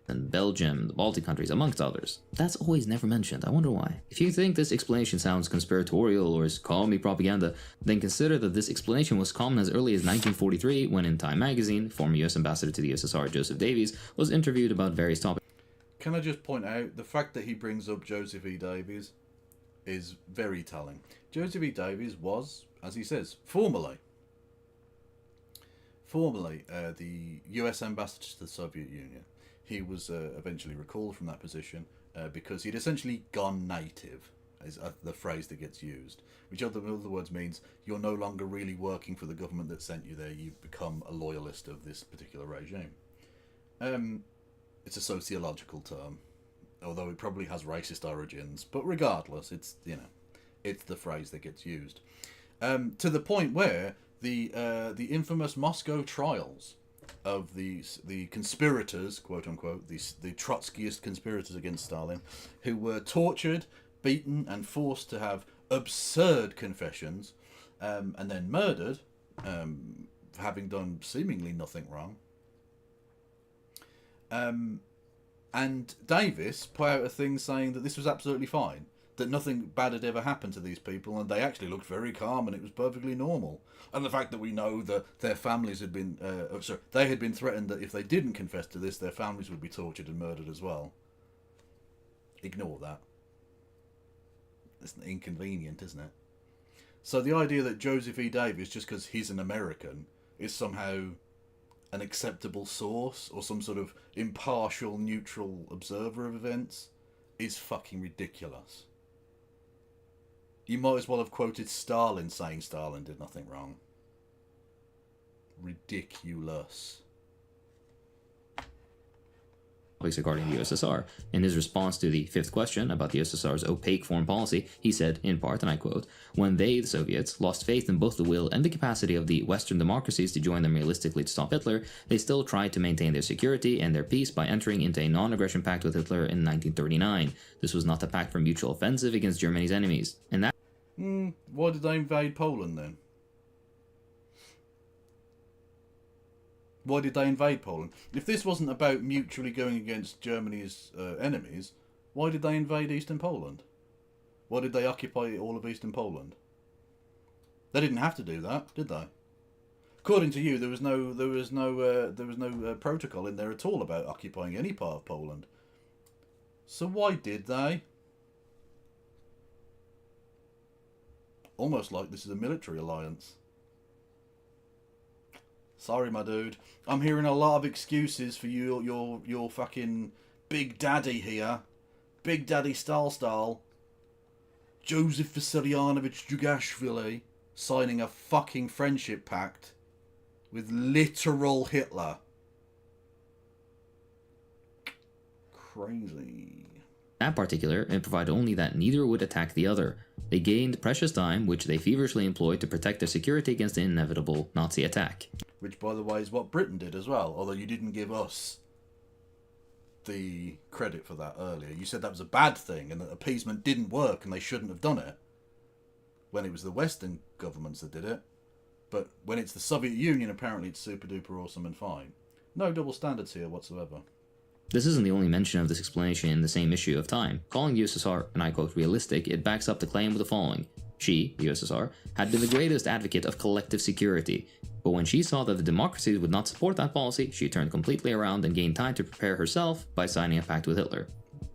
And Belgium, the Baltic countries, amongst others. That's always never mentioned. I wonder why. If you think this explanation sounds conspiratorial or is commie propaganda, then consider that this explanation was common as early as 1943, when in Time magazine, former US ambassador to the USSR Joseph Davies was interviewed about various topics. Can I just point out, the fact that he brings up Joseph E. Davies is very telling. Joseph E. Davies was, as he says, formerly the US ambassador to the Soviet Union. He was eventually recalled from that position because he'd essentially gone native, is the phrase that gets used, which in other words means you're no longer really working for the government that sent you there. You've become a loyalist of this particular regime. It's a sociological term, although it probably has racist origins. But regardless, it's the phrase that gets used. To the point where the infamous Moscow trials of the conspirators, quote unquote, the Trotskyist conspirators against Stalin, who were tortured, beaten, and forced to have absurd confessions, and then murdered, having done seemingly nothing wrong. And Davis put out a thing saying that this was absolutely fine, that nothing bad had ever happened to these people, and they actually looked very calm, and it was perfectly normal. And the fact that we know that their families had been, they had been threatened that if they didn't confess to this, their families would be tortured and murdered as well. Ignore that. It's inconvenient, isn't it? So the idea that Joseph E. Davis, just because he's an American, is somehow an acceptable source or some sort of impartial, neutral observer of events is fucking ridiculous. You might as well have quoted Stalin saying Stalin did nothing wrong. Ridiculous. Regarding the USSR. In his response to the fifth question about the USSR's opaque foreign policy, he said, in part, and I quote, "When they, the Soviets, lost faith in both the will and the capacity of the Western democracies to join them realistically to stop Hitler, they still tried to maintain their security and their peace by entering into a non-aggression pact with Hitler in 1939. This was not a pact for mutual offensive against Germany's enemies." And that Why did they invade Poland then? Why did they invade Poland? If this wasn't about mutually going against Germany's enemies, why did they invade Eastern Poland? Why did they occupy all of Eastern Poland? They didn't have to do that, did they? According to you, there was no protocol in there at all about occupying any part of Poland. So why did they? Almost like this is a military alliance. Sorry, my dude. I'm hearing a lot of excuses for your fucking Big Daddy here. Big Daddy Stal. Joseph Vissarionovich Dugashvili signing a fucking friendship pact with literal Hitler. Crazy. that particular and provided only that neither would attack the other. They gained precious time, which they feverishly employed to protect their security against the inevitable Nazi attack. Which, by the way, is what Britain did as well, although you didn't give us the credit for that earlier. You said that was a bad thing and that appeasement didn't work and they shouldn't have done it, when it was the Western governments that did it. But when it's the Soviet Union, apparently it's super duper awesome and fine. No double standards here whatsoever. This isn't the only mention of this explanation in the same issue of Time. Calling the USSR, and I quote, realistic, it backs up the claim with the following. She, the USSR, had been the greatest advocate of collective security, but when she saw that the democracies would not support that policy, she turned completely around and gained time to prepare herself by signing a pact with Hitler.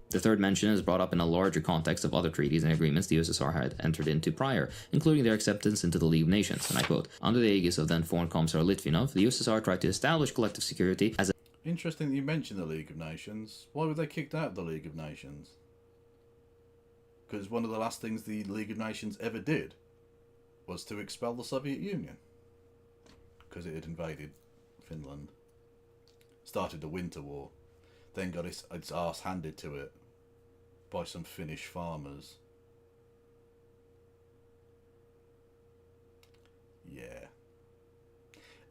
The third mention is brought up in a larger context of other treaties and agreements the USSR had entered into prior, including their acceptance into the League of Nations, and I quote, under the aegis of then Foreign Commissar Litvinov, the USSR tried to establish collective security as a Interesting that you mentioned the League of Nations. Why were they kicked out of the League of Nations? Because one of the last things the League of Nations ever did was to expel the Soviet Union. Because it had invaded Finland. Started the Winter War. Then got its arse handed to it by some Finnish farmers. Yeah.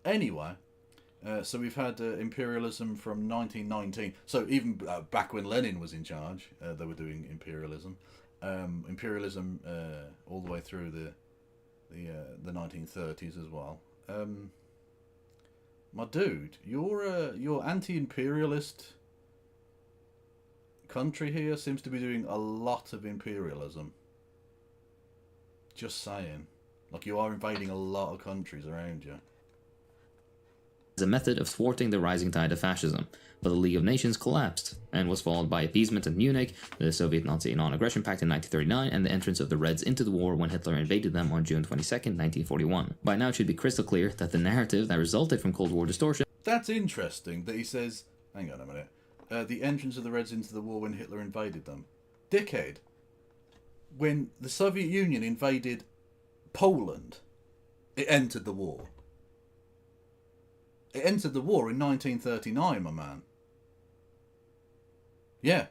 Anyway, so we've had imperialism from 1919. So even back when Lenin was in charge, they were doing imperialism. Imperialism all the way through the 1930s as well. My dude, your anti-imperialist country here seems to be doing a lot of imperialism. Just saying. Like, you are invading a lot of countries around you. as a method of thwarting the rising tide of fascism, but the League of Nations collapsed, and was followed by appeasement at Munich, the Soviet-Nazi non-aggression pact in 1939, and the entrance of the Reds into the war when Hitler invaded them on June 22nd, 1941. By now it should be crystal clear that the narrative that resulted from Cold War distortion. That's interesting that he says, hang on a minute, the entrance of the Reds into the war when Hitler invaded them. Dickhead. When the Soviet Union invaded Poland, it entered the war. It entered the war in 1939, my man. Yeah.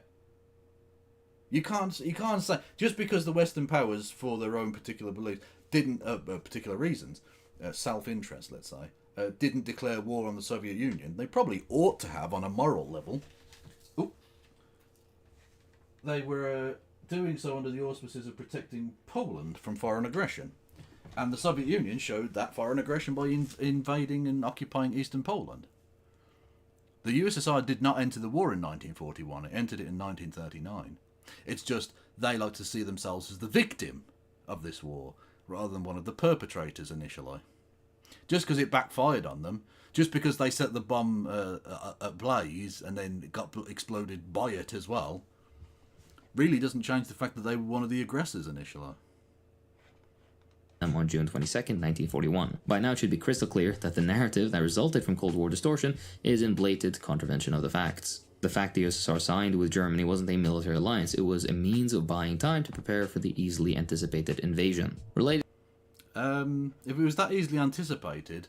You can't say, just because the Western powers, for their own particular beliefs, didn't, particular reasons, self-interest, let's say, didn't declare war on the Soviet Union. They probably ought to have on a moral level. Ooh. They were doing so under the auspices of protecting Poland from foreign aggression. And the Soviet Union showed that foreign aggression by invading and occupying eastern Poland. The USSR did not enter the war in 1941, it entered it in 1939. It's just they like to see themselves as the victim of this war, rather than one of the perpetrators initially. Just because it backfired on them, just because they set the bomb ablaze and then it got exploded by it as well, really doesn't change the fact that they were one of the aggressors initially. On June 22nd, 1941. By now it should be crystal clear that the narrative that resulted from Cold War distortion is in blatant contravention of the facts. The fact the USSR signed with Germany wasn't a military alliance, it was a means of buying time to prepare for the easily anticipated invasion. Related. If it was that easily anticipated,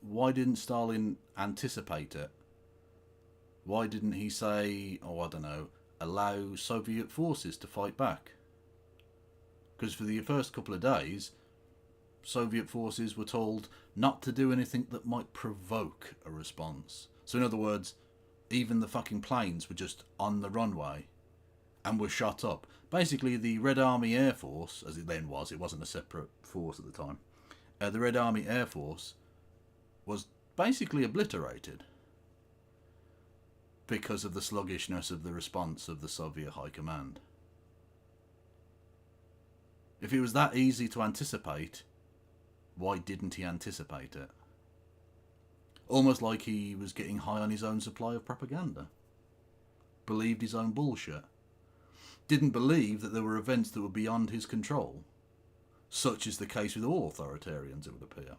why didn't Stalin anticipate it? Why didn't he say, oh, I don't know, allow Soviet forces to fight back? Because for the first couple of days, Soviet forces were told not to do anything that might provoke a response. So in other words, even the fucking planes were just on the runway and were shot up. Basically, the Red Army Air Force, as it then was, it wasn't a separate force at the time, the Red Army Air Force was basically obliterated because of the sluggishness of the response of the Soviet High Command. If it was that easy to anticipate, why didn't he anticipate it? Almost like he was getting high on his own supply of propaganda. Believed his own bullshit. Didn't believe that there were events that were beyond his control. Such is the case with all authoritarians, it would appear.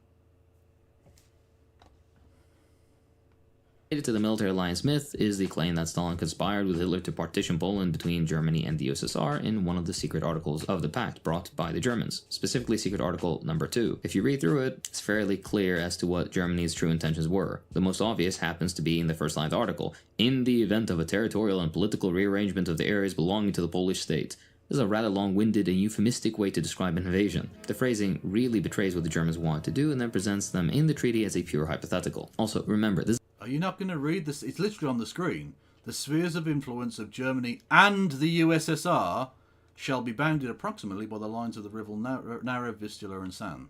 Related to the military alliance myth is the claim that Stalin conspired with Hitler to partition Poland between Germany and the USSR in one of the secret articles of the Pact brought by the Germans, specifically secret article number 2. If you read through it, it's fairly clear as to what Germany's true intentions were. The most obvious happens to be in the first line of the article. In the event of a territorial and political rearrangement of the areas belonging to the Polish state. This is a rather long-winded and euphemistic way to describe an invasion. The phrasing really betrays what the Germans wanted to do and then presents them in the treaty as a pure hypothetical. Also, remember, this. Are you not going to read this? It's literally on the screen. The spheres of influence of Germany and the USSR shall be bounded approximately by the lines of the river Narev, Vistula and San.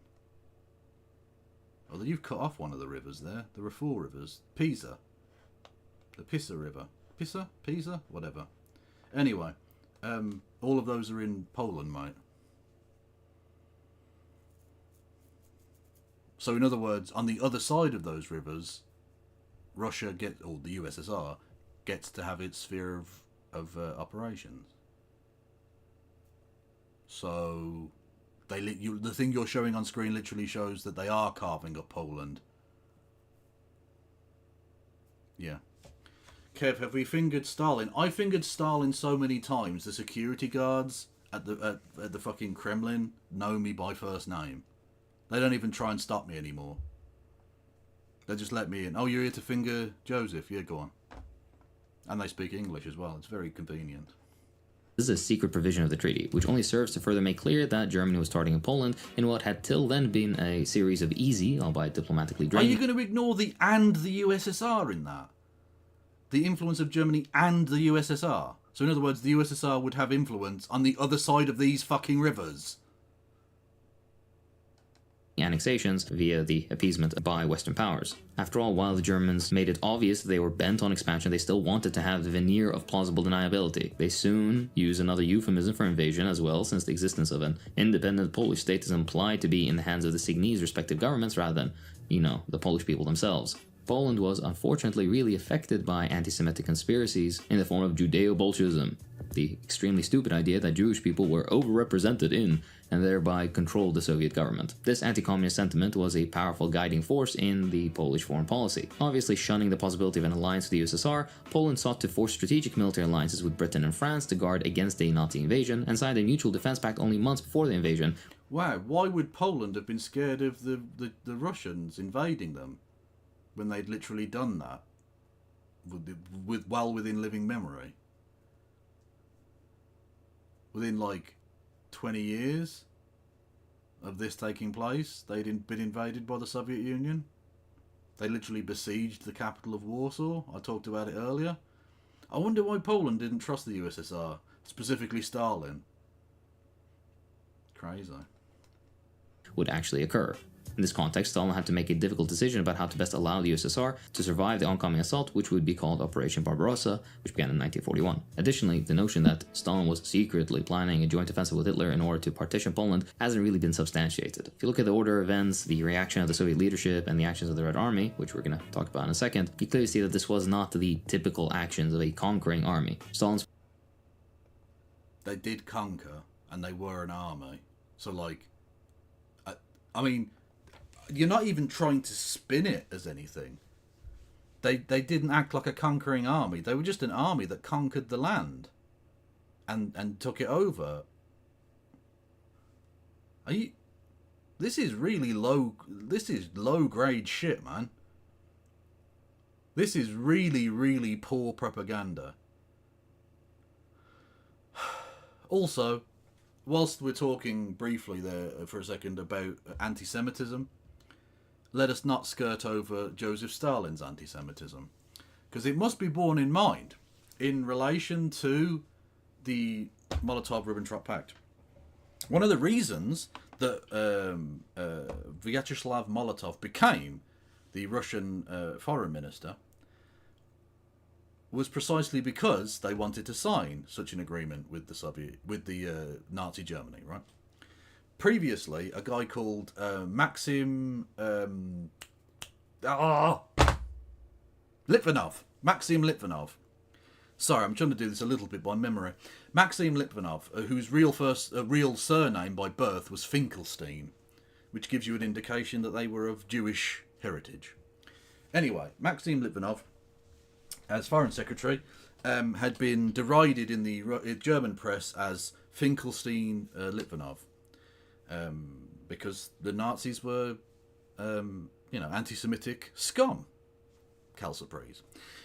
Although you've cut off one of the rivers there. There are 4 rivers. Pisa. The Pisa River. Pisa? Whatever. Anyway, all of those are in Poland, mate. So in other words, on the other side of those rivers, Russia or the USSR gets to have its sphere of operations. So the thing you're showing on screen literally shows that they are carving up Poland. Yeah. Kev, have we fingered Stalin? I fingered Stalin so many times. The security guards at the fucking Kremlin know me by first name. They don't even try and stop me anymore. They just let me in. Oh, you're here to finger Joseph? Yeah, go on. And they speak English as well. It's very convenient. This is a secret provision of the treaty, which only serves to further make clear that Germany was starting in Poland in what had till then been a series of easy, albeit diplomatically draining. Are you going to ignore the and the USSR in that? The influence of Germany and the USSR. So in other words, the USSR would have influence on the other side of these fucking rivers. Annexations via the appeasement by Western powers. After all, while the Germans made it obvious that they were bent on expansion, they still wanted to have the veneer of plausible deniability. They soon use another euphemism for invasion as well, since the existence of an independent Polish state is implied to be in the hands of the signees' respective governments rather than, the Polish people themselves. Poland was unfortunately really affected by anti-Semitic conspiracies in the form of Judeo-Bolshevism, the extremely stupid idea that Jewish people were overrepresented in and thereby controlled the Soviet government. This anti-communist sentiment was a powerful guiding force in the Polish foreign policy. Obviously shunning the possibility of an alliance with the USSR, Poland sought to force strategic military alliances with Britain and France to guard against a Nazi invasion and signed a mutual defense pact only months before the invasion. Wow, why would Poland have been scared of the Russians invading them when they'd literally done that well within living memory? Within 20 years of this taking place, they'd been invaded by the Soviet Union. They literally besieged the capital of Warsaw. I talked about it earlier. I wonder why Poland didn't trust the USSR, specifically Stalin. Crazy. would actually occur. In this context, Stalin had to make a difficult decision about how to best allow the USSR to survive the oncoming assault, which would be called Operation Barbarossa, which began in 1941. Additionally, the notion that Stalin was secretly planning a joint offensive with Hitler in order to partition Poland hasn't really been substantiated. If you look at the order of events, the reaction of the Soviet leadership, and the actions of the Red Army, which we're going to talk about in a second, you clearly see that this was not the typical actions of a conquering army. They did conquer, and they were an army. So, like, I mean, you're not even trying to spin it as anything. They didn't act like a conquering army. They were just an army that conquered the land and took it over. This is really low. This is low grade shit, man. This is really, really poor propaganda. Also, whilst we're talking briefly there for a second about anti-Semitism, let us not skirt over Joseph Stalin's anti-Semitism, because it must be borne in mind in relation to the Molotov-Ribbentrop Pact. One of the reasons that Vyacheslav Molotov became the Russian foreign minister was precisely because they wanted to sign such an agreement with the Nazi Germany, right? Previously, a guy called Maxim Litvinov. Maxim Litvinov. Sorry, I'm trying to do this a little bit by memory. Maxim Litvinov, whose real surname by birth was Finkelstein, which gives you an indication that they were of Jewish heritage. Anyway, Maxim Litvinov, as Foreign Secretary, had been derided in the German press as Finkelstein Litvinov, because the Nazis were, anti-Semitic scum, calciprees.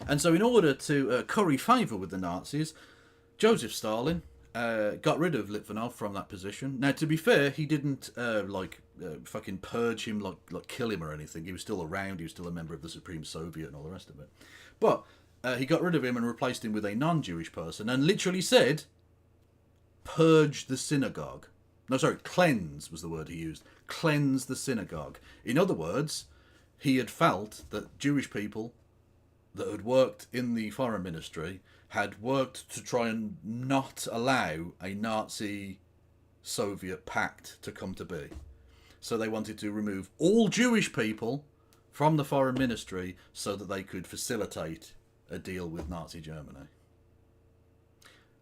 And so in order to curry favour with the Nazis, Joseph Stalin got rid of Litvinov from that position. Now, to be fair, he didn't fucking purge him, like kill him or anything. He was still around. He was still a member of the Supreme Soviet and all the rest of it. But he got rid of him and replaced him with a non-Jewish person, and literally said, purge the synagogue. No, sorry, cleanse was the word he used. Cleanse the synagogue. In other words, he had felt that Jewish people that had worked in the foreign ministry had worked to try and not allow a Nazi-Soviet pact to come to be. So they wanted to remove all Jewish people from the foreign ministry so that they could facilitate a deal with Nazi Germany.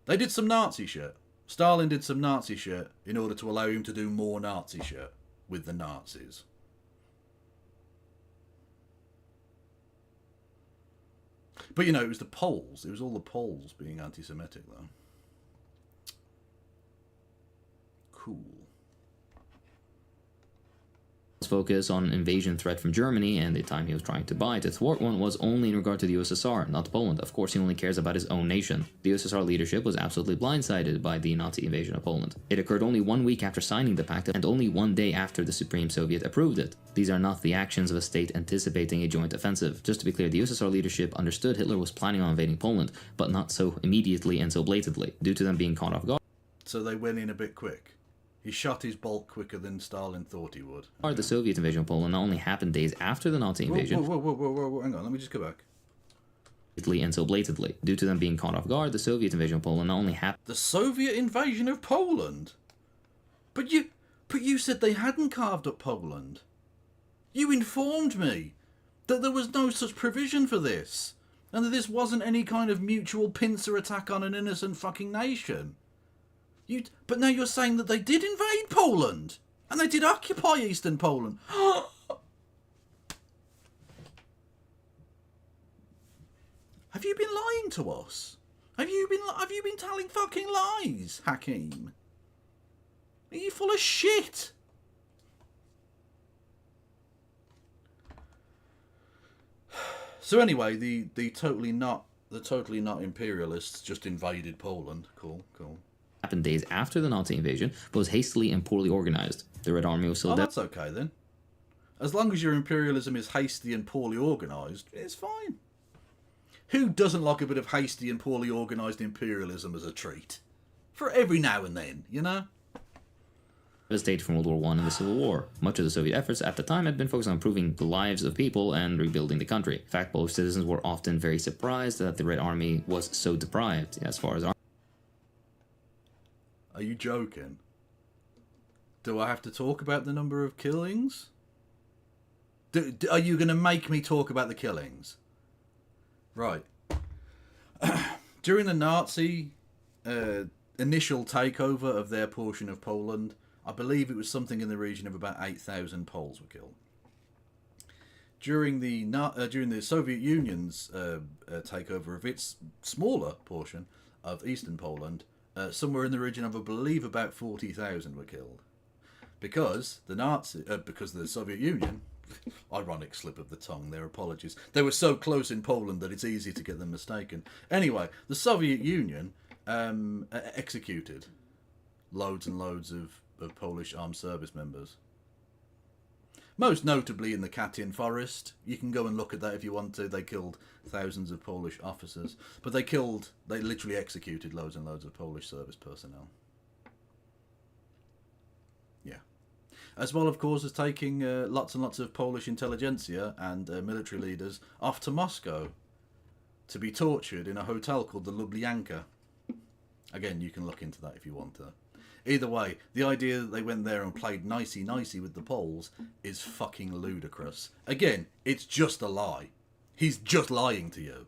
They did some Nazi shit. Stalin did some Nazi shit in order to allow him to do more Nazi shit with the Nazis. But, it was the Poles. It was all the Poles being anti-Semitic, though. Cool. Focus on an invasion threat from Germany and the time he was trying to buy to thwart one was only in regard to the USSR, not Poland. Of course, he only cares about his own nation. The USSR leadership was absolutely blindsided by the Nazi invasion of Poland. It occurred only 1 week after signing the pact and only 1 day after the Supreme Soviet approved it. These are not the actions of a state anticipating a joint offensive. Just to be clear, the USSR leadership understood Hitler was planning on invading Poland, but not so immediately and so blatantly, due to them being caught off guard. So they went in a bit quick. He shot his bolt quicker than Stalin thought he would. The Soviet invasion of Poland not only happened days after the Nazi invasion. Whoa, hang on, let me just go back. And so blatantly. Due to them being caught off guard, the Soviet invasion of Poland not only happened. The Soviet invasion of Poland? But you said they hadn't carved up Poland. You informed me that there was no such provision for this, and that this wasn't any kind of mutual pincer attack on an innocent fucking nation. But now you're saying that they did invade Poland, and they did occupy Eastern Poland. Have you been lying to us? Have you been telling fucking lies, Hakim? Are you full of shit? So anyway, the totally not imperialists just invaded Poland. Cool. Happened days after the Nazi invasion, but was hastily and poorly organized. The Red Army was still that's okay then. As long as your imperialism is hasty and poorly organised, it's fine. Who doesn't like a bit of hasty and poorly organised imperialism as a treat? For every now and then, devastated from World War I and the Civil War. Much of the Soviet efforts at the time had been focused on improving the lives of people and rebuilding the country. In fact, Polish citizens were often very surprised that the Red Army was so deprived as far as Are you joking? Do I have to talk about the number of killings? Are you going to make me talk about the killings? Right. During the Nazi initial takeover of their portion of Poland, I believe it was something in the region of about 8,000 Poles were killed. During the Soviet Union's takeover of its smaller portion of eastern Poland, somewhere in the region of, I believe, about 40,000 were killed. Because the Soviet Union, ironic slip of the tongue there, apologies, they were so close in Poland that it's easy to get them mistaken. Anyway, the Soviet Union executed loads and loads of Polish armed service members. Most notably in the Katyn forest. You can go and look at that if you want to. They killed thousands of Polish officers. But they literally executed loads and loads of Polish service personnel. Yeah. As well, of course, as taking lots and lots of Polish intelligentsia and military leaders off to Moscow to be tortured in a hotel called the Lubyanka. Again, you can look into that if you want to. Either way, the idea that they went there and played nicey-nicey with the Poles is fucking ludicrous. Again, it's just a lie. He's just lying to you.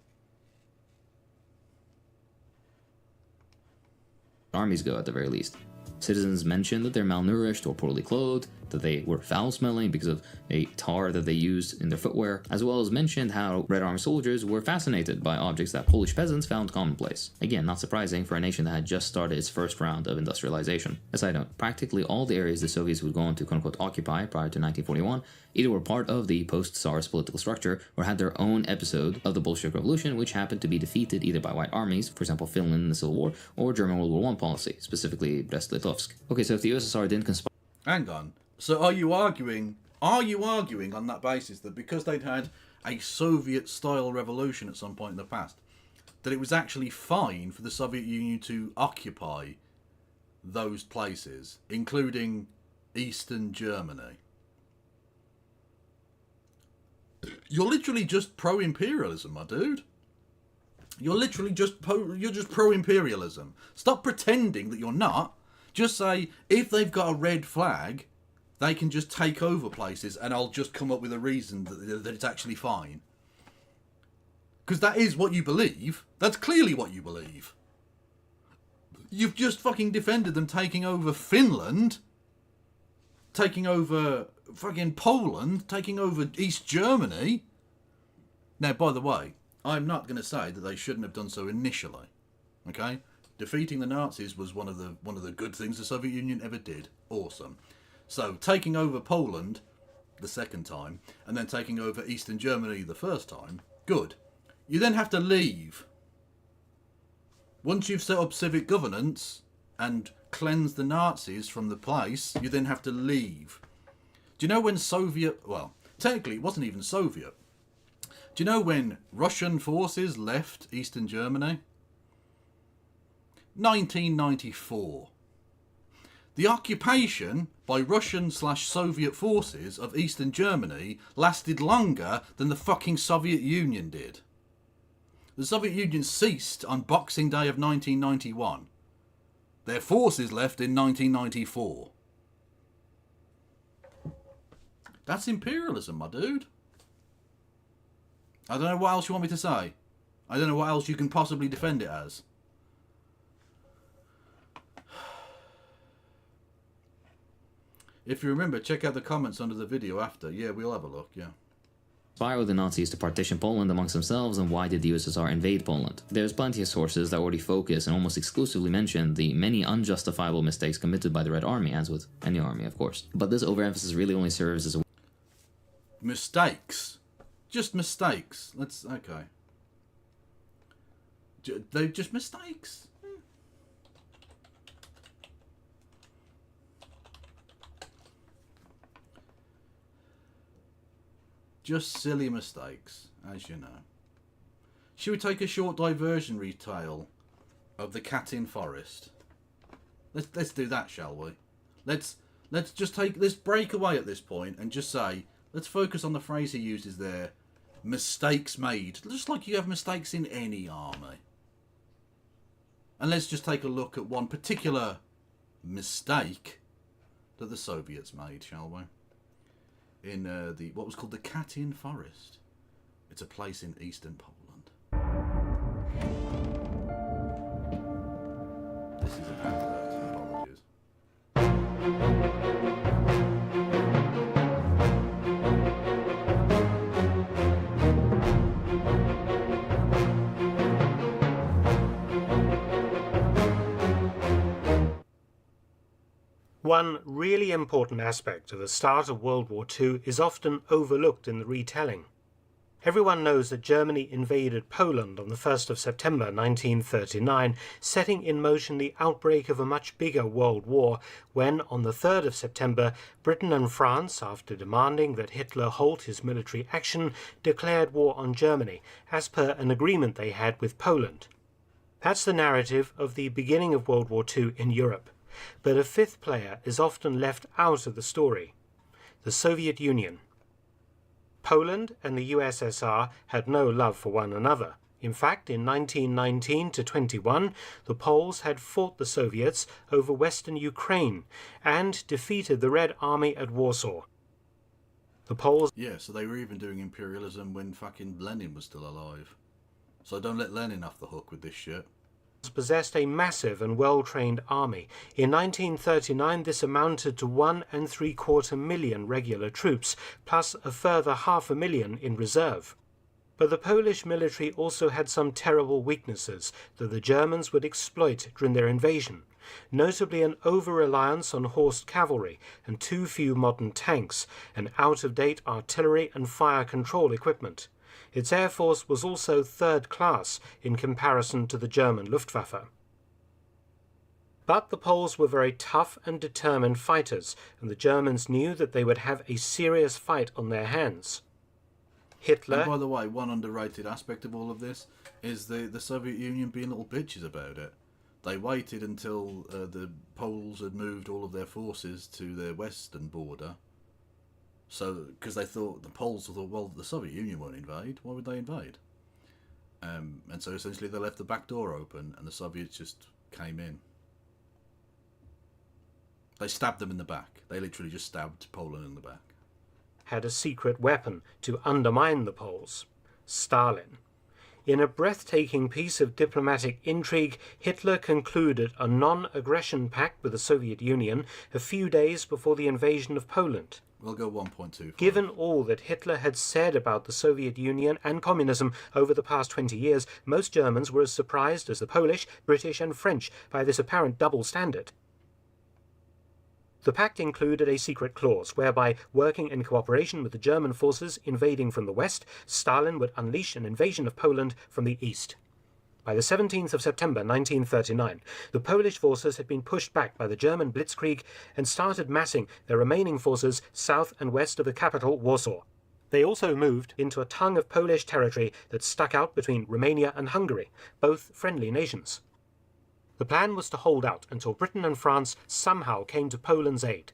armies go at the very least. Citizens mentioned that they're malnourished or poorly clothed, that they were foul-smelling because of a tar that they used in their footwear, as well as mentioned how Red Army soldiers were fascinated by objects that Polish peasants found commonplace. Again, not surprising for a nation that had just started its first round of industrialization. A side note, practically all the areas the Soviets would go on to quote-unquote occupy prior to 1941 either were part of the post-Tsarist political structure or had their own episode of the Bolshevik Revolution, which happened to be defeated either by white armies, for example Finland in the Civil War, or German World War I policy, specifically Brest-Litovsk. Okay, so if the USSR didn't conspire... Hang on. So are you arguing on that basis that because they'd had a Soviet-style revolution at some point in the past, that it was actually fine for the Soviet Union to occupy those places, including Eastern Germany? You're literally just pro-imperialism, my dude. You're literally just pro-imperialism. Stop pretending that you're not. Just say, if they've got a red flag, they can just take over places and I'll just come up with a reason that it's actually fine. Because that is what you believe. That's clearly what you believe. You've just fucking defended them taking over Finland, taking over fucking Poland, taking over East Germany. Now, by the way, I'm not going to say that they shouldn't have done so initially. Okay? Defeating the Nazis was one of the good things the Soviet Union ever did. Awesome. So, taking over Poland the second time, and then taking over Eastern Germany the first time, good. You then have to leave. Once you've set up civic governance and cleansed the Nazis from the place, you then have to leave. Do you know when well, technically it wasn't even Soviet. Do you know when Russian forces left Eastern Germany? 1994. The occupation by Russian/Soviet forces of Eastern Germany lasted longer than the fucking Soviet Union did. The Soviet Union ceased on Boxing Day of 1991. Their forces left in 1994. That's imperialism, my dude. I don't know what else you want me to say. I don't know what else you can possibly defend it as. If you remember, check out the comments under the video after. Yeah, we'll have a look, yeah. Inspired the Nazis to partition Poland amongst themselves, and why did the USSR invade Poland? There's plenty of sources that already focus and almost exclusively mention the many unjustifiable mistakes committed by the Red Army, as with any army, of course. But this overemphasis really only serves as a... Mistakes? Just mistakes. Okay. They're just mistakes. Just silly mistakes, as you know. Should we take a short diversionary tale of the Katyn forest? Let's do that, shall we? Let's Let's break away at this point and just say, let's focus on the phrase he uses there, mistakes made. Just like you have mistakes in any army. And let's just take a look at one particular mistake that the Soviets made, shall we? In what was called the Katyn Forest. It's a place in eastern Poland. This is an advert, apologies. One really important aspect of the start of World War II is often overlooked in the retelling. Everyone knows that Germany invaded Poland on the 1st of September 1939, setting in motion the outbreak of a much bigger world war when, on the 3rd of September, Britain and France, after demanding that Hitler halt his military action, declared war on Germany, as per an agreement they had with Poland. That's the narrative of the beginning of World War II in Europe. But a fifth player is often left out of the story: the Soviet Union. Poland and the USSR had no love for one another. In fact, in 1919 to 21, the Poles had fought the Soviets over western Ukraine and defeated the Red Army at Warsaw. The Poles... Yeah, so they were even doing imperialism when fucking Lenin was still alive. So don't let Lenin off the hook with this shit. Possessed a massive and well-trained army. In 1939 this amounted to 1.75 million regular troops, plus a further 500,000 in reserve. But the Polish military also had some terrible weaknesses that the Germans would exploit during their invasion, notably an over-reliance on horsed cavalry and too few modern tanks, and out-of-date artillery and fire control equipment. Its air force was also third class in comparison to the German Luftwaffe. But the Poles were very tough and determined fighters, and the Germans knew that they would have a serious fight on their hands. Hitler... And by the way, one underrated aspect of all of this is the Soviet Union being little bitches about it. They waited until the Poles had moved all of their forces to their western border. So, because they thought, the Poles thought, well, the Soviet Union won't invade. Why would they invade? And so essentially they left the back door open and the Soviets just came in. They stabbed them in the back. They literally just stabbed Poland in the back. Had a secret weapon to undermine the Poles: Stalin. In a breathtaking piece of diplomatic intrigue, Hitler concluded a non-aggression pact with the Soviet Union a few days before the invasion of Poland. We'll go 1.2. Given all that Hitler had said about the Soviet Union and communism over the past 20 years, most Germans were as surprised as the Polish, British and French by this apparent double standard. The pact included a secret clause whereby, working in cooperation with the German forces invading from the west, Stalin would unleash an invasion of Poland from the east. By the 17th of September 1939, the Polish forces had been pushed back by the German blitzkrieg and started massing their remaining forces south and west of the capital, Warsaw. They also moved into a tongue of Polish territory that stuck out between Romania and Hungary, both friendly nations. The plan was to hold out until Britain and France somehow came to Poland's aid.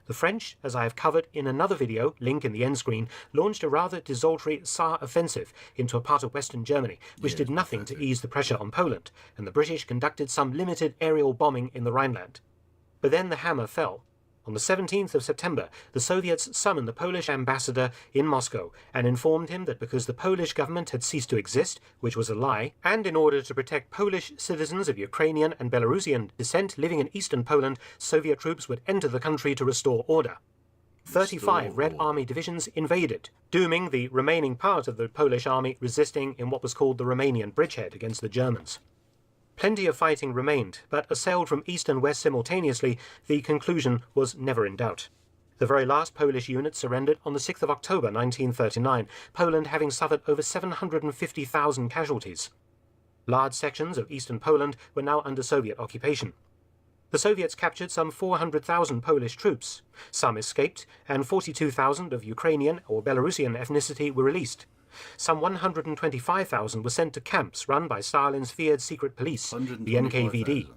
The French, as I have covered in another video, link in the end screen, launched a rather desultory Saar offensive into a part of western Germany, which did nothing to ease the pressure on Poland, and the British conducted some limited aerial bombing in the Rhineland. But then the hammer fell. On the 17th of September, the Soviets summoned the Polish ambassador in Moscow and informed him that because the Polish government had ceased to exist, which was a lie, and in order to protect Polish citizens of Ukrainian and Belarusian descent living in eastern Poland, Soviet troops would enter the country to restore order. 35 Red Army divisions invaded, dooming the remaining part of the Polish army resisting in what was called the Romanian bridgehead against the Germans. Plenty of fighting remained, but assailed from east and west simultaneously, the conclusion was never in doubt. The very last Polish unit surrendered on the 6th of October 1939, Poland having suffered over 750,000 casualties. Large sections of eastern Poland were now under Soviet occupation. The Soviets captured some 400,000 Polish troops. Some escaped, and 42,000 of Ukrainian or Belarusian ethnicity were released. Some 125,000 were sent to camps run by Stalin's feared secret police, the NKVD.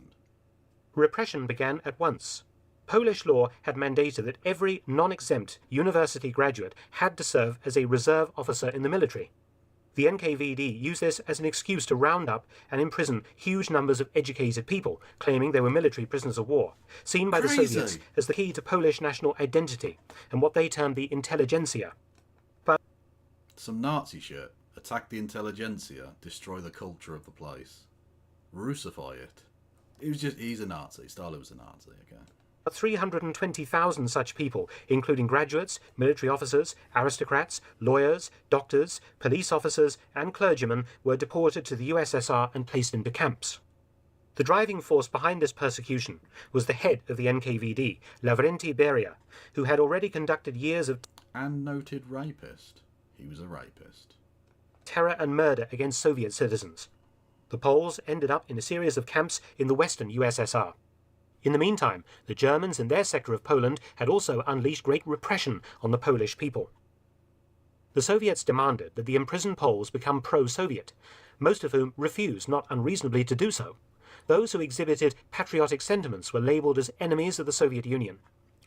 Repression began at once. Polish law had mandated that every non-exempt university graduate had to serve as a reserve officer in the military. The NKVD used this as an excuse to round up and imprison huge numbers of educated people, claiming they were military prisoners of war, seen by the Soviets as the key to Polish national identity and what they termed the intelligentsia. But some Nazi shit. Attack the intelligentsia, destroy the culture of the place, Russify it. He's a Nazi. Stalin was a Nazi, okay. 320,000 such people, including graduates, military officers, aristocrats, lawyers, doctors, police officers, and clergymen, were deported to the USSR and placed into camps. The driving force behind this persecution was the head of the NKVD, Lavrenti Beria, who had already conducted years of and noted rapist. He was a rapist. Terror and murder against Soviet citizens. The Poles ended up in a series of camps in the western USSR. In the meantime, the Germans in their sector of Poland had also unleashed great repression on the Polish people. The Soviets demanded that the imprisoned Poles become pro-Soviet, most of whom refused not unreasonably to do so. Those who exhibited patriotic sentiments were labelled as enemies of the Soviet Union.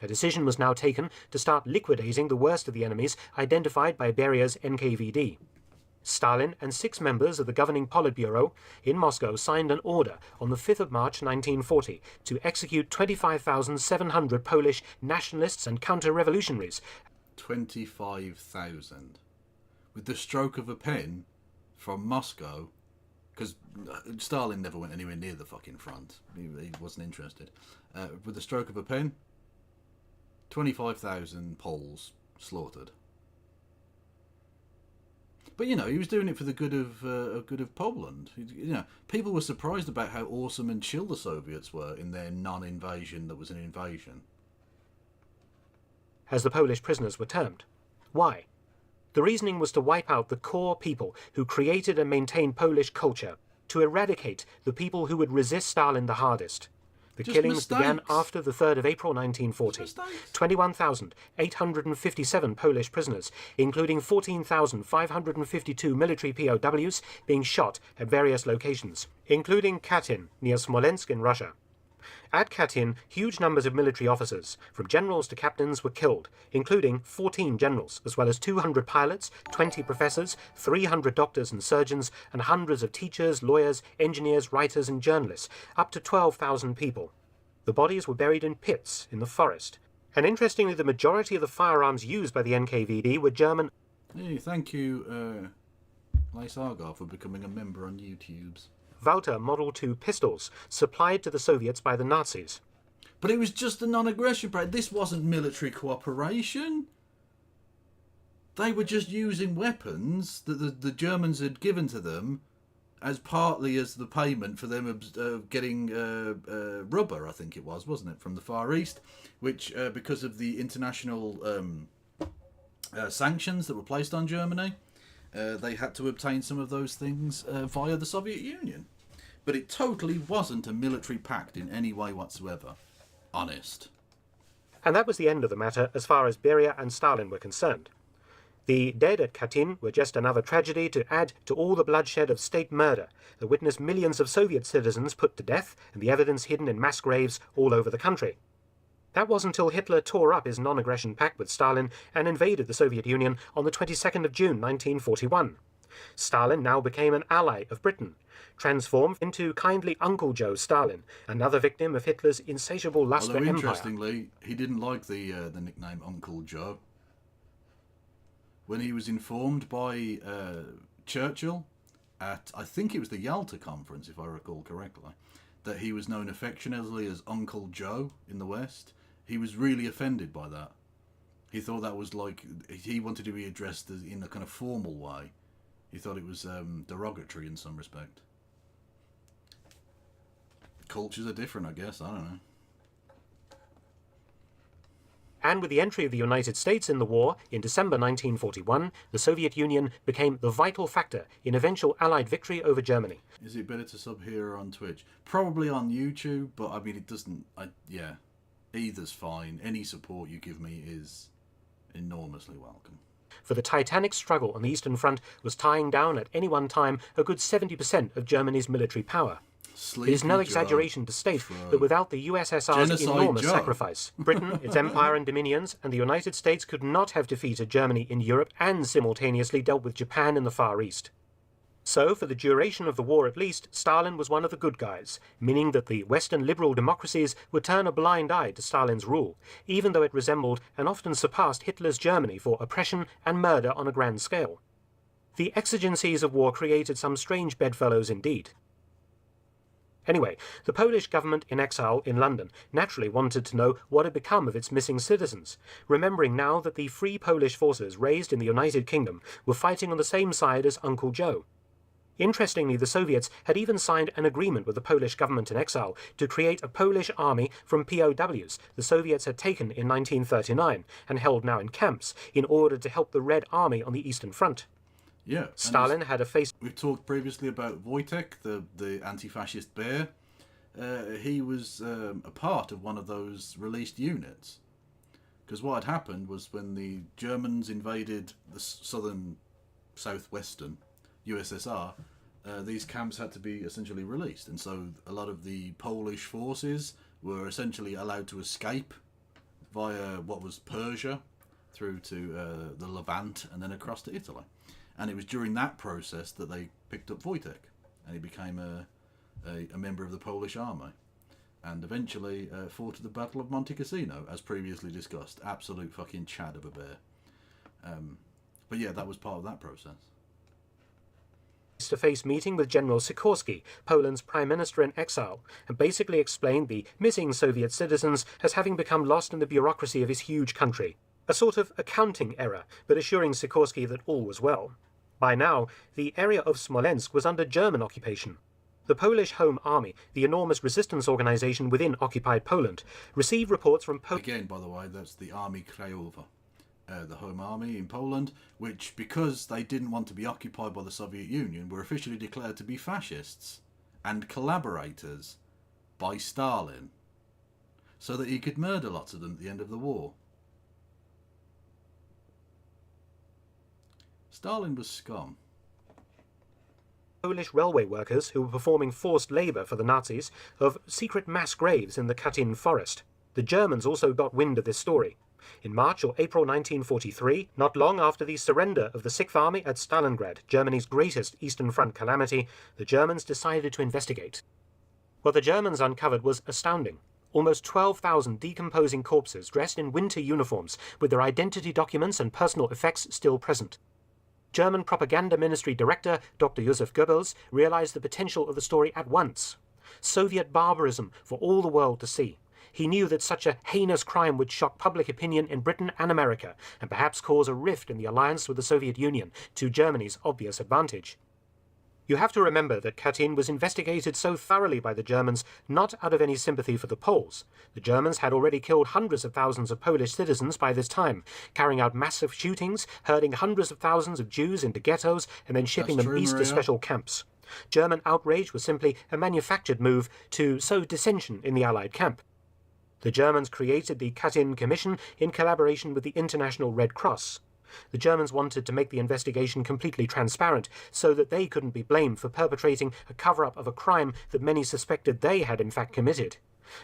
A decision was now taken to start liquidating the worst of the enemies identified by Beria's NKVD. Stalin and 6 members of the governing Politburo in Moscow signed an order on the 5th of March 1940 to execute 25,700 Polish nationalists and counter-revolutionaries. 25,000. With the stroke of a pen from Moscow, because Stalin never went anywhere near the fucking front. He wasn't interested. With the stroke of a pen, 25,000 Poles slaughtered. But you know, he was doing it for the good of Poland. You know, people were surprised about how awesome and chill the Soviets were in their non-invasion that was an invasion. As the Polish prisoners were termed. Why? The reasoning was to wipe out the core people who created and maintained Polish culture, to eradicate the people who would resist Stalin the hardest. The killings began after the 3rd of April 1940. 21,857 Polish prisoners, including 14,552 military POWs, being shot at various locations, including Katyn, near Smolensk in Russia. At Katyn, huge numbers of military officers, from generals to captains, were killed, including 14 generals, as well as 200 pilots, 20 professors, 300 doctors and surgeons, and hundreds of teachers, lawyers, engineers, writers, and journalists, up to 12,000 people. The bodies were buried in pits in the forest. And interestingly, the majority of the firearms used by the NKVD were German. Hey, thank you, Lace Argar, for becoming a member on YouTube's. Walter Model 2 pistols supplied to the Soviets by the Nazis. But it was just a non-aggression pact. This wasn't military cooperation. They were just using weapons that the Germans had given to them as partly as the payment for them getting rubber, I think it was, wasn't it, from the Far East, which, because of the international sanctions that were placed on Germany, they had to obtain some of those things via the Soviet Union. But it totally wasn't a military pact in any way whatsoever. Honest. And that was the end of the matter as far as Beria and Stalin were concerned. The dead at Katyn were just another tragedy to add to all the bloodshed of state murder that witnessed millions of Soviet citizens put to death and the evidence hidden in mass graves all over the country. That was until Hitler tore up his non-aggression pact with Stalin and invaded the Soviet Union on the 22nd of June 1941. Stalin now became an ally of Britain, transformed into kindly Uncle Joe Stalin, another victim of Hitler's insatiable lust for empire. Interestingly, he didn't like the nickname Uncle Joe. When he was informed by Churchill at, I think it was the Yalta Conference, if I recall correctly, that he was known affectionately as Uncle Joe in the West, he was really offended by that. He thought that was like, he wanted to be addressed in a kind of formal way. He thought it was derogatory in some respect. Cultures are different, I guess, I don't know. And with the entry of the United States in the war in December 1941, the Soviet Union became the vital factor in eventual Allied victory over Germany. Is it better to sub here or on Twitch? Probably on YouTube, but I mean, it doesn't... yeah, either's fine. Any support you give me is enormously welcome. For the titanic struggle on the Eastern Front was tying down at any one time a good 70% of Germany's military power. It is no exaggeration to state that without the USSR's Genocide enormous Joe. sacrifice, Britain, its empire and dominions, and the United States could not have defeated Germany in Europe and simultaneously dealt with Japan in the Far East. So, for the duration of the war at least, Stalin was one of the good guys, meaning that the Western liberal democracies would turn a blind eye to Stalin's rule, even though it resembled and often surpassed Hitler's Germany for oppression and murder on a grand scale. The exigencies of war created some strange bedfellows indeed. Anyway, the Polish government in exile in London naturally wanted to know what had become of its missing citizens, remembering now that the Free Polish forces raised in the United Kingdom were fighting on the same side as Uncle Joe. Interestingly, the Soviets had even signed an agreement with the Polish government in exile to create a Polish army from POWs the Soviets had taken in 1939 and held now in camps in order to help the Red Army on the Eastern Front. Yeah. Stalin had a face... We've talked previously about Wojtek, the anti-fascist bear. He was a part of one of those released units. Because what had happened was when the Germans invaded the southwestern USSR, these camps had to be essentially released, and so a lot of the Polish forces were essentially allowed to escape via what was Persia through to the Levant and then across to Italy. And it was during that process that they picked up Wojtek, and he became a member of the Polish army, and eventually fought at the Battle of Monte Cassino, as previously discussed. Absolute fucking Chad of a bear. But yeah, that was part of that process. Face-to-face meeting with General Sikorski, Poland's prime minister in exile, and basically explained the missing Soviet citizens as having become lost in the bureaucracy of his huge country. A sort of accounting error, but assuring Sikorski that all was well. By now, the area of Smolensk was under German occupation. The Polish Home Army, the enormous resistance organization within occupied Poland, received reports from Again, by the way, that's the Armii Krajowa. The Home Army in Poland, which, because they didn't want to be occupied by the Soviet Union, were officially declared to be fascists and collaborators by Stalin, so that he could murder lots of them at the end of the war. Stalin was scum. Polish railway workers who were performing forced labour for the Nazis of secret mass graves in the Katyn forest. The Germans also got wind of this story. In March or April 1943, not long after the surrender of the Sixth Army at Stalingrad, Germany's greatest Eastern Front calamity, the Germans decided to investigate. What the Germans uncovered was astounding. Almost 12,000 decomposing corpses dressed in winter uniforms with their identity documents and personal effects still present. German Propaganda Ministry Director Dr. Josef Goebbels realized the potential of the story at once. Soviet barbarism for all the world to see. He knew that such a heinous crime would shock public opinion in Britain and America, and perhaps cause a rift in the alliance with the Soviet Union, to Germany's obvious advantage. You have to remember that Katyn was investigated so thoroughly by the Germans not out of any sympathy for the Poles. The Germans had already killed hundreds of thousands of Polish citizens by this time, carrying out massive shootings, herding hundreds of thousands of Jews into ghettos, and then shipping them east to special camps. German outrage was simply a manufactured move to sow dissension in the Allied camp. The Germans created the Katyn Commission in collaboration with the International Red Cross. The Germans wanted to make the investigation completely transparent so that they couldn't be blamed for perpetrating a cover-up of a crime that many suspected they had in fact committed.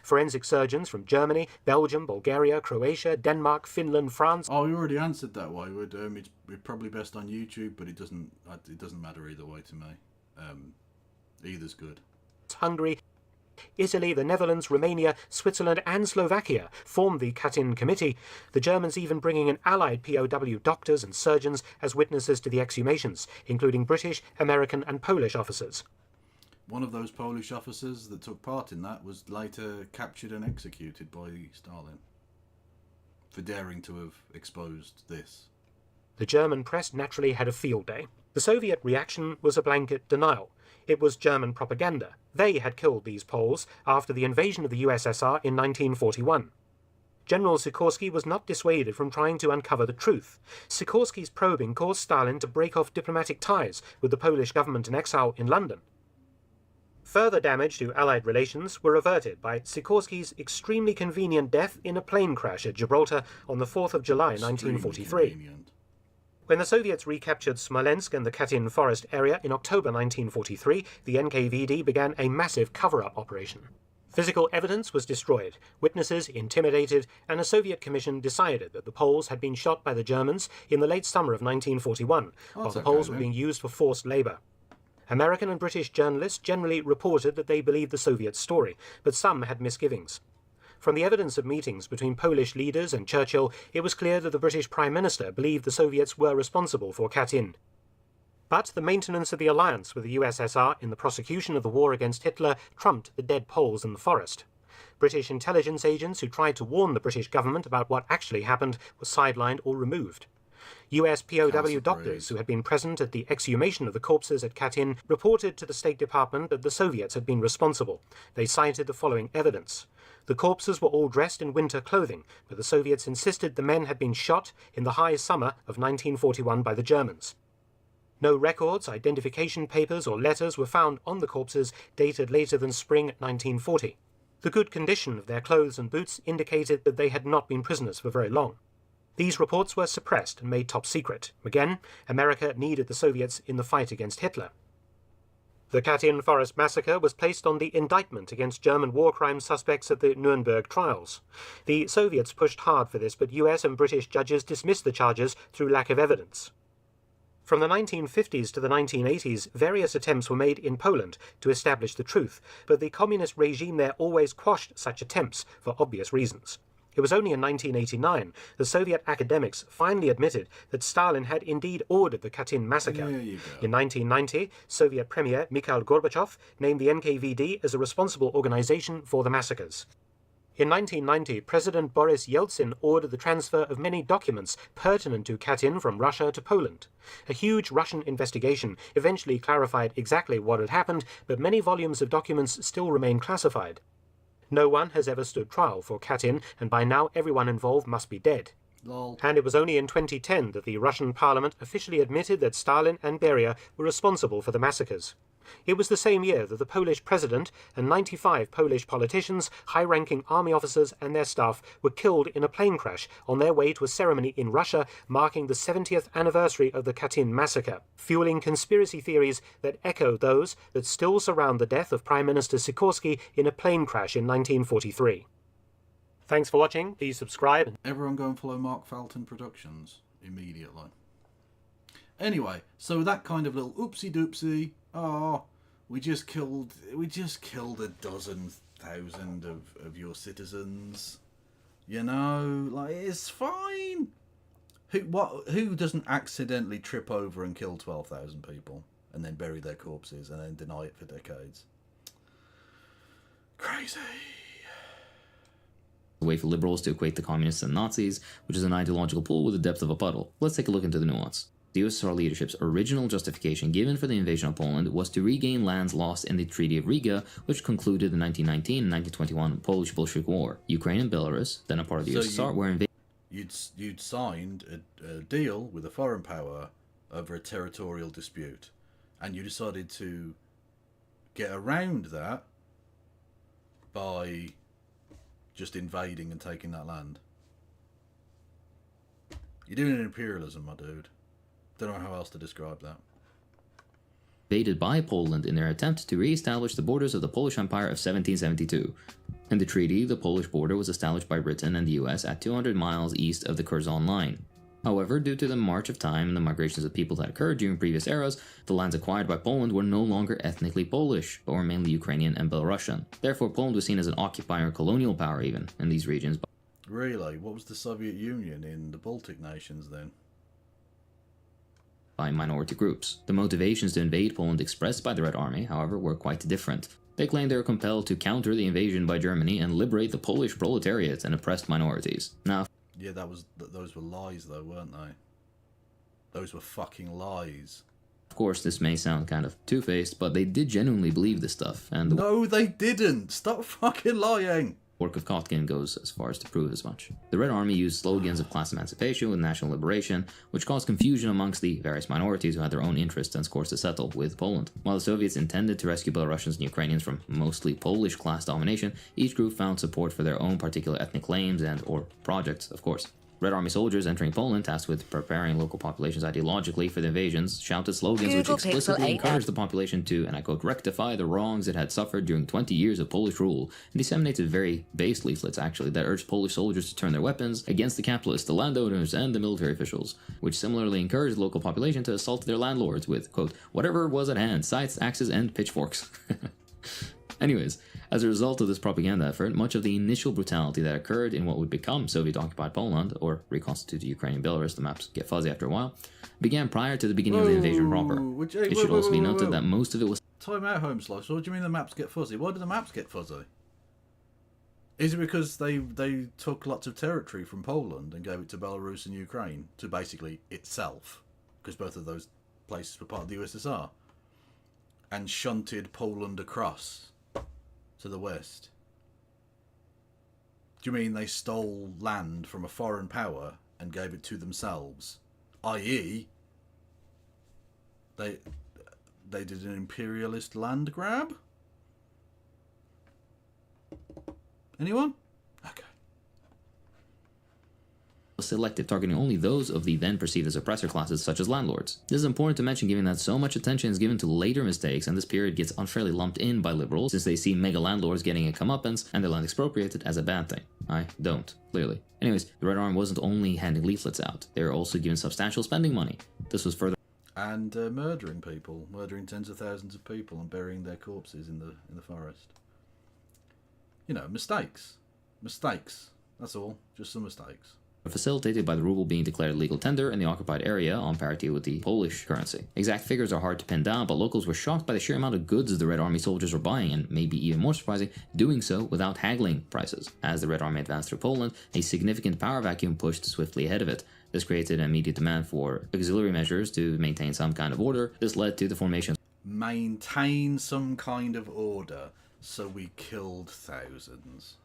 Forensic surgeons from Germany, Belgium, Bulgaria, Croatia, Denmark, Finland, France... Oh, we already answered that way. It's probably best on YouTube, but it doesn't matter either way to me. Either's good. Hungary, Italy, the Netherlands, Romania, Switzerland and Slovakia formed the Katyn Committee, the Germans even bringing in allied POW doctors and surgeons as witnesses to the exhumations, including British, American and Polish officers. One of those Polish officers that took part in that was later captured and executed by Stalin for daring to have exposed this. The German press naturally had a field day. The Soviet reaction was a blanket denial. It was German propaganda. They had killed these Poles after the invasion of the USSR in 1941. General Sikorski was not dissuaded from trying to uncover the truth. Sikorski's probing caused Stalin to break off diplomatic ties with the Polish government in exile in London. Further damage to Allied relations were averted by Sikorski's extremely convenient death in a plane crash at Gibraltar on the 4th of July 1943. When the Soviets recaptured Smolensk and the Katyn forest area in October 1943, the NKVD began a massive cover-up operation. Physical evidence was destroyed, witnesses intimidated, and a Soviet commission decided that the Poles had been shot by the Germans in the late summer of 1941, while the Poles were being used for forced labour. American and British journalists generally reported that they believed the Soviet story, but some had misgivings. From the evidence of meetings between Polish leaders and Churchill, it was clear that the British Prime Minister believed the Soviets were responsible for Katyn. But the maintenance of the alliance with the USSR in the prosecution of the war against Hitler trumped the dead Poles in the forest. British intelligence agents who tried to warn the British government about what actually happened were sidelined or removed. US POW doctors who had been present at the exhumation of the corpses at Katyn reported to the State Department that the Soviets had been responsible. They cited the following evidence. The corpses were all dressed in winter clothing, but the Soviets insisted the men had been shot in the high summer of 1941 by the Germans. No records, identification papers or letters were found on the corpses dated later than spring 1940. The good condition of their clothes and boots indicated that they had not been prisoners for very long. These reports were suppressed and made top secret. Again, America needed the Soviets in the fight against Hitler. The Katyn Forest Massacre was placed on the indictment against German war crime suspects at the Nuremberg trials. The Soviets pushed hard for this, but US and British judges dismissed the charges through lack of evidence. From the 1950s to the 1980s, various attempts were made in Poland to establish the truth, but the communist regime there always quashed such attempts for obvious reasons. It was only in 1989 the Soviet academics finally admitted that Stalin had indeed ordered the Katyn massacre. In 1990, Soviet Premier Mikhail Gorbachev named the NKVD as a responsible organization for the massacres. In 1990, President Boris Yeltsin ordered the transfer of many documents pertinent to Katyn from Russia to Poland. A huge Russian investigation eventually clarified exactly what had happened, but many volumes of documents still remain classified. No one has ever stood trial for Katyn, and by now everyone involved must be dead. Lol. And it was only in 2010 that the Russian parliament officially admitted that Stalin and Beria were responsible for the massacres. It was the same year that the Polish president and 95 Polish politicians, high-ranking army officers and their staff were killed in a plane crash on their way to a ceremony in Russia marking the 70th anniversary of the Katyn massacre, fueling conspiracy theories that echo those that still surround the death of Prime Minister Sikorsky in a plane crash in 1943. Thanks for watching. Please subscribe. Everyone go and follow Mark Felton Productions immediately. Anyway, so that kind of little oopsie doopsie. Oh, we just killed 12,000 of your citizens. You know, like, it's fine. Who doesn't accidentally trip over and kill 12,000 people and then bury their corpses and then deny it for decades? Crazy. A way for liberals to equate the communists and Nazis, which is an ideological pool with the depth of a puddle. Let's take a look into the nuance. The USSR leadership's original justification given for the invasion of Poland was to regain lands lost in the Treaty of Riga, which concluded the 1919 and 1921 Polish-Bolshevik War. Ukraine and Belarus, then a part of the USSR, were invaded. You'd signed a deal with a foreign power over a territorial dispute, and you decided to get around that by just invading and taking that land. You're doing imperialism, my dude. Don't know how else to describe that. Invaded by Poland in their attempt to re-establish the borders of the Polish Empire of 1772. In the treaty, the Polish border was established by Britain and the US at 200 miles east of the Curzon line. However, due to the march of time and the migrations of people that occurred during previous eras, the lands acquired by Poland were no longer ethnically Polish, but were mainly Ukrainian and Belarusian. Therefore, Poland was seen as an occupier or colonial power even in these regions. Really? What was the Soviet Union in the Baltic nations then? By minority groups. The motivations to invade Poland expressed by the Red Army, however, were quite different. They claimed they were compelled to counter the invasion by Germany and liberate the Polish proletariat and oppressed minorities. Now, yeah, those were lies though, weren't they? Those were fucking lies. Of course, this may sound kind of two-faced, but they did genuinely believe this stuff, and the No, they didn't! Stop fucking lying! work of Katyn goes as far as to prove as much. The Red Army used slogans of class emancipation with national liberation, which caused confusion amongst the various minorities who had their own interests and scores to settle with Poland. While the Soviets intended to rescue Belarusians and Ukrainians from mostly Polish class domination, each group found support for their own particular ethnic claims and or projects, of course. Red Army soldiers entering Poland, tasked with preparing local populations ideologically for the invasions, shouted slogans which Google explicitly Pixel encouraged the population to, and I quote, rectify the wrongs it had suffered during 20 years of Polish rule, and disseminated very base leaflets, actually, that urged Polish soldiers to turn their weapons against the capitalists, the landowners, and the military officials, which similarly encouraged the local population to assault their landlords with, quote, whatever was at hand, scythes, axes, and pitchforks. Anyways, as a result of this propaganda effort, much of the initial brutality that occurred in what would become Soviet-occupied Poland, or reconstituted Ukraine and Belarus, the maps get fuzzy after a while, began prior to the beginning of the invasion proper. It should also be noted that most of it was... Time out, home slice. What do you mean the maps get fuzzy? Why do the maps get fuzzy? Is it because they took lots of territory from Poland and gave it to Belarus and Ukraine, to basically itself, because both of those places were part of the USSR, and shunted Poland across to the west? Do you mean they stole land from a foreign power and gave it to themselves? I.e., they did an imperialist land grab? Anyone? Okay. Selective, targeting only those of the then perceived as oppressor classes, such as landlords. This is important to mention given that so much attention is given to later mistakes, and this period gets unfairly lumped in by liberals, since they see mega landlords getting a comeuppance and their land expropriated as a bad thing. I don't, clearly. Anyways, the Red Army wasn't only handing leaflets out, they were also given substantial spending money. This was further... And murdering people, murdering tens of thousands of people and burying their corpses in the forest. You know, mistakes. Mistakes. That's all. Just some mistakes. Facilitated by the ruble being declared legal tender in the occupied area on parity with the Polish currency. Exact figures are hard to pin down, but locals were shocked by the sheer amount of goods the Red Army soldiers were buying, and maybe even more surprising, doing so without haggling prices. As the Red Army advanced through Poland, a significant power vacuum pushed swiftly ahead of it. This created an immediate demand for auxiliary measures to maintain some kind of order. This led to the formation. Maintain some kind of order, so we killed thousands.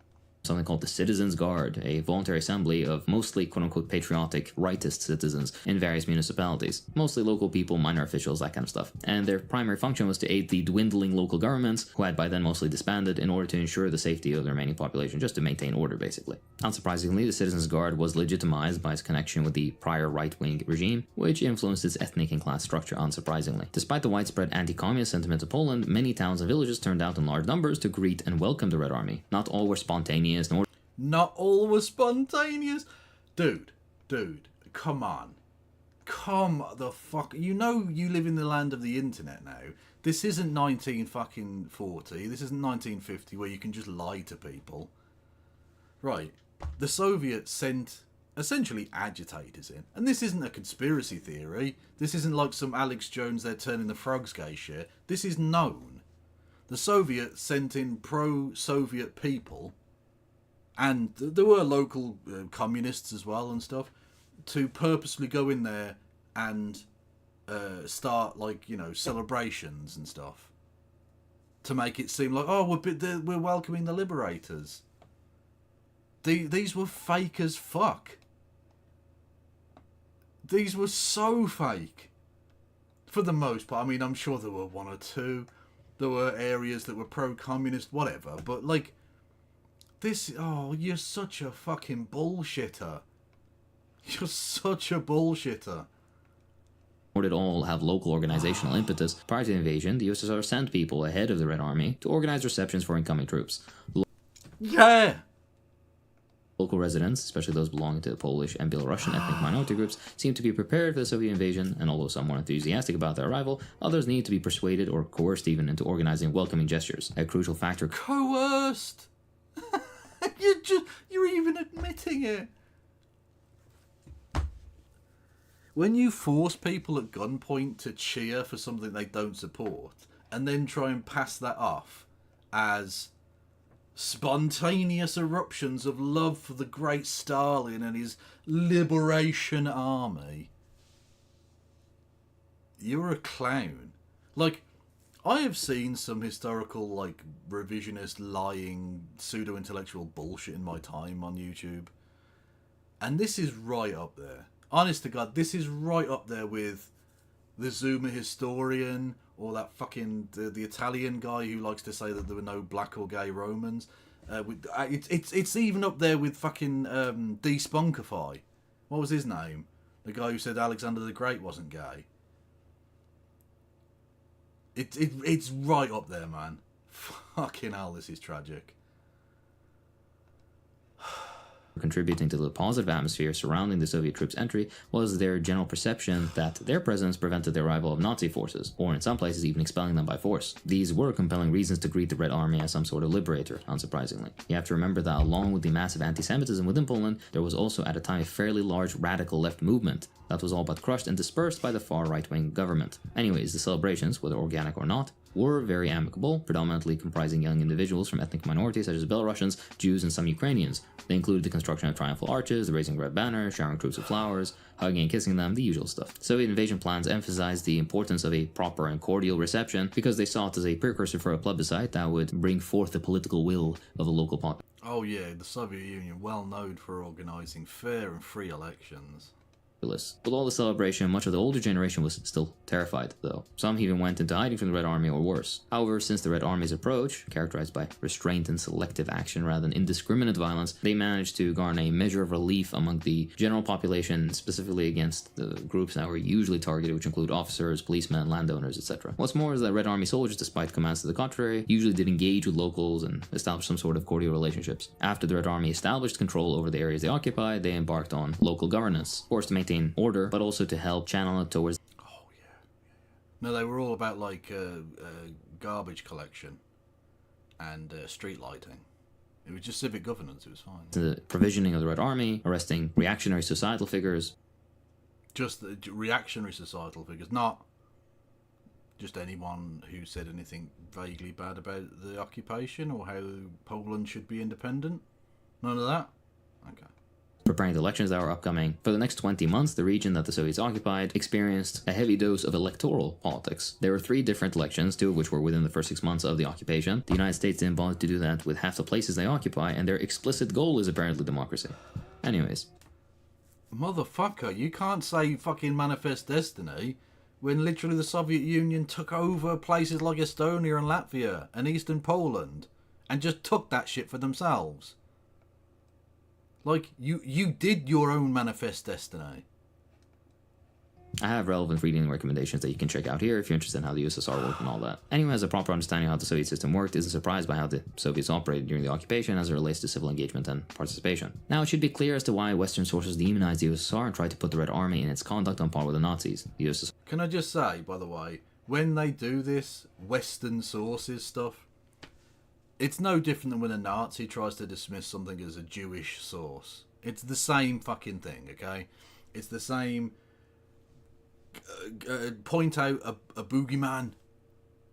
Something called the Citizens Guard, a voluntary assembly of mostly quote-unquote patriotic, rightist citizens in various municipalities, mostly local people, minor officials, that kind of stuff. And their primary function was to aid the dwindling local governments, who had by then mostly disbanded, in order to ensure the safety of the remaining population, just to maintain order, basically. Unsurprisingly, the Citizens Guard was legitimized by its connection with the prior right-wing regime, which influenced its ethnic and class structure, unsurprisingly. Despite the widespread anti-communist sentiment of Poland, many towns and villages turned out in large numbers to greet and welcome the Red Army. Not all were spontaneous. Not all was spontaneous. Dude, come on. Come the fuck. You know you live in the land of the internet now. This isn't 1940. This isn't 1950 where you can just lie to people. Right. The Soviets sent essentially agitators in. And this isn't a conspiracy theory. This isn't like some Alex Jones they're turning the frogs gay shit. This is known. The Soviets sent in pro-Soviet people, and there were local communists as well and stuff, to purposely go in there and start, like, you know, celebrations and stuff, to make it seem like, oh, we're welcoming the liberators. These were fake as fuck. These were so fake, for the most part. I mean, I'm sure there were one or two. There were areas that were pro-communist, whatever, but, like, this... Oh, you're such a fucking bullshitter. You're such a bullshitter. Nor did all have local organizational impetus. Prior to the invasion, the USSR sent people ahead of the Red Army to organize receptions for incoming troops. Yeah! Local residents, especially those belonging to the Polish and Belarusian ethnic minority groups, seemed to be prepared for the Soviet invasion, and although some were enthusiastic about their arrival, others needed to be persuaded or coerced even into organizing welcoming gestures. A crucial factor... Coerced! You're even admitting it. When you force people at gunpoint to cheer for something they don't support, and then try and pass that off as spontaneous eruptions of love for the great Stalin and his liberation army, you're a clown. Like, I have seen some historical, like, revisionist, lying, pseudo-intellectual bullshit in my time on YouTube, and this is right up there. Honest to God, this is right up there with the Zuma historian, or that fucking the Italian guy who likes to say that there were no black or gay Romans. It's even up there with fucking Despunkify. What was his name? The guy who said Alexander the Great wasn't gay. It's right up there, man. Fucking hell, this is tragic. Contributing to the positive atmosphere surrounding the Soviet troops' entry was their general perception that their presence prevented the arrival of Nazi forces, or in some places even expelling them by force. These were compelling reasons to greet the Red Army as some sort of liberator, unsurprisingly. You have to remember that along with the massive anti-Semitism within Poland, there was also at a time a fairly large radical left movement that was all but crushed and dispersed by the far right-wing government. Anyways, the celebrations, whether organic or not, were very amicable, predominantly comprising young individuals from ethnic minorities such as Belarusians, Jews, and some Ukrainians. They included the construction of triumphal arches, the raising of red banners, showering troops with flowers, hugging and kissing them, the usual stuff. Soviet invasion plans emphasized the importance of a proper and cordial reception because they saw it as a precursor for a plebiscite that would bring forth the political will of the local population. Oh yeah, the Soviet Union, well known for organising fair and free elections. With all the celebration, much of the older generation was still terrified, though. Some even went into hiding from the Red Army or worse. However, since the Red Army's approach, characterized by restraint and selective action rather than indiscriminate violence, they managed to garner a measure of relief among the general population, specifically against the groups that were usually targeted, which include officers, policemen, landowners, etc. What's more is that Red Army soldiers, despite commands to the contrary, usually did engage with locals and establish some sort of cordial relationships. After the Red Army established control over the areas they occupied, they embarked on local governance, of course to maintain order, but also to help channel it towards. Oh yeah. No, they were all about like garbage collection and street lighting. It was just civic governance. It was fine. The provisioning of the Red Army, arresting reactionary societal figures. Just the reactionary societal figures, not just anyone who said anything vaguely bad about the occupation or how Poland should be independent. None of that. Okay. Preparing the elections that were upcoming. For the next 20 months, the region that the Soviets occupied experienced a heavy dose of electoral politics. There were 3 different elections, 2 of which were within the first 6 months of the occupation. The United States didn't bother to do that with half the places they occupy, and their explicit goal is apparently democracy. Anyways. Motherfucker, you can't say fucking manifest destiny when literally the Soviet Union took over places like Estonia and Latvia and Eastern Poland and just took that shit for themselves. Like, you did your own manifest destiny. I have relevant reading recommendations that you can check out here if you're interested in how the USSR worked and all that. Anyone who has a proper understanding of how the Soviet system worked isn't surprised by how the Soviets operated during the occupation as it relates to civil engagement and participation. Now, it should be clear as to why Western sources demonized the USSR and tried to put the Red Army and its conduct on par with the Nazis. The USSR. Can I just say, by the way, when they do this Western sources stuff, it's no different than when a Nazi tries to dismiss something as a Jewish source. It's the same fucking thing, okay? It's the same... point out a boogeyman,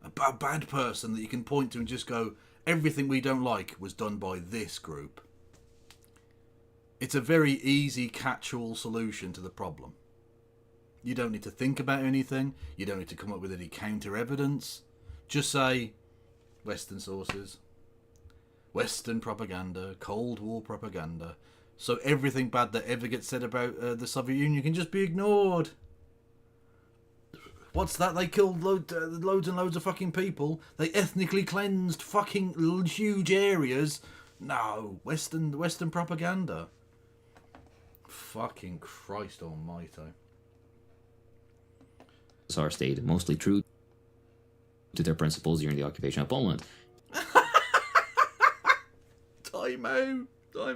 a bad person that you can point to and just go, everything we don't like was done by this group. It's a very easy catch-all solution to the problem. You don't need to think about anything. You don't need to come up with any counter-evidence. Just say, Western sources, Western propaganda, Cold War propaganda. So everything bad that ever gets said about the Soviet Union can just be ignored. What's that? They killed loads and loads of fucking people. They ethnically cleansed fucking huge areas. No, Western propaganda. Fucking Christ almighty. USSR stayed mostly true to their principles during the occupation of Poland. Time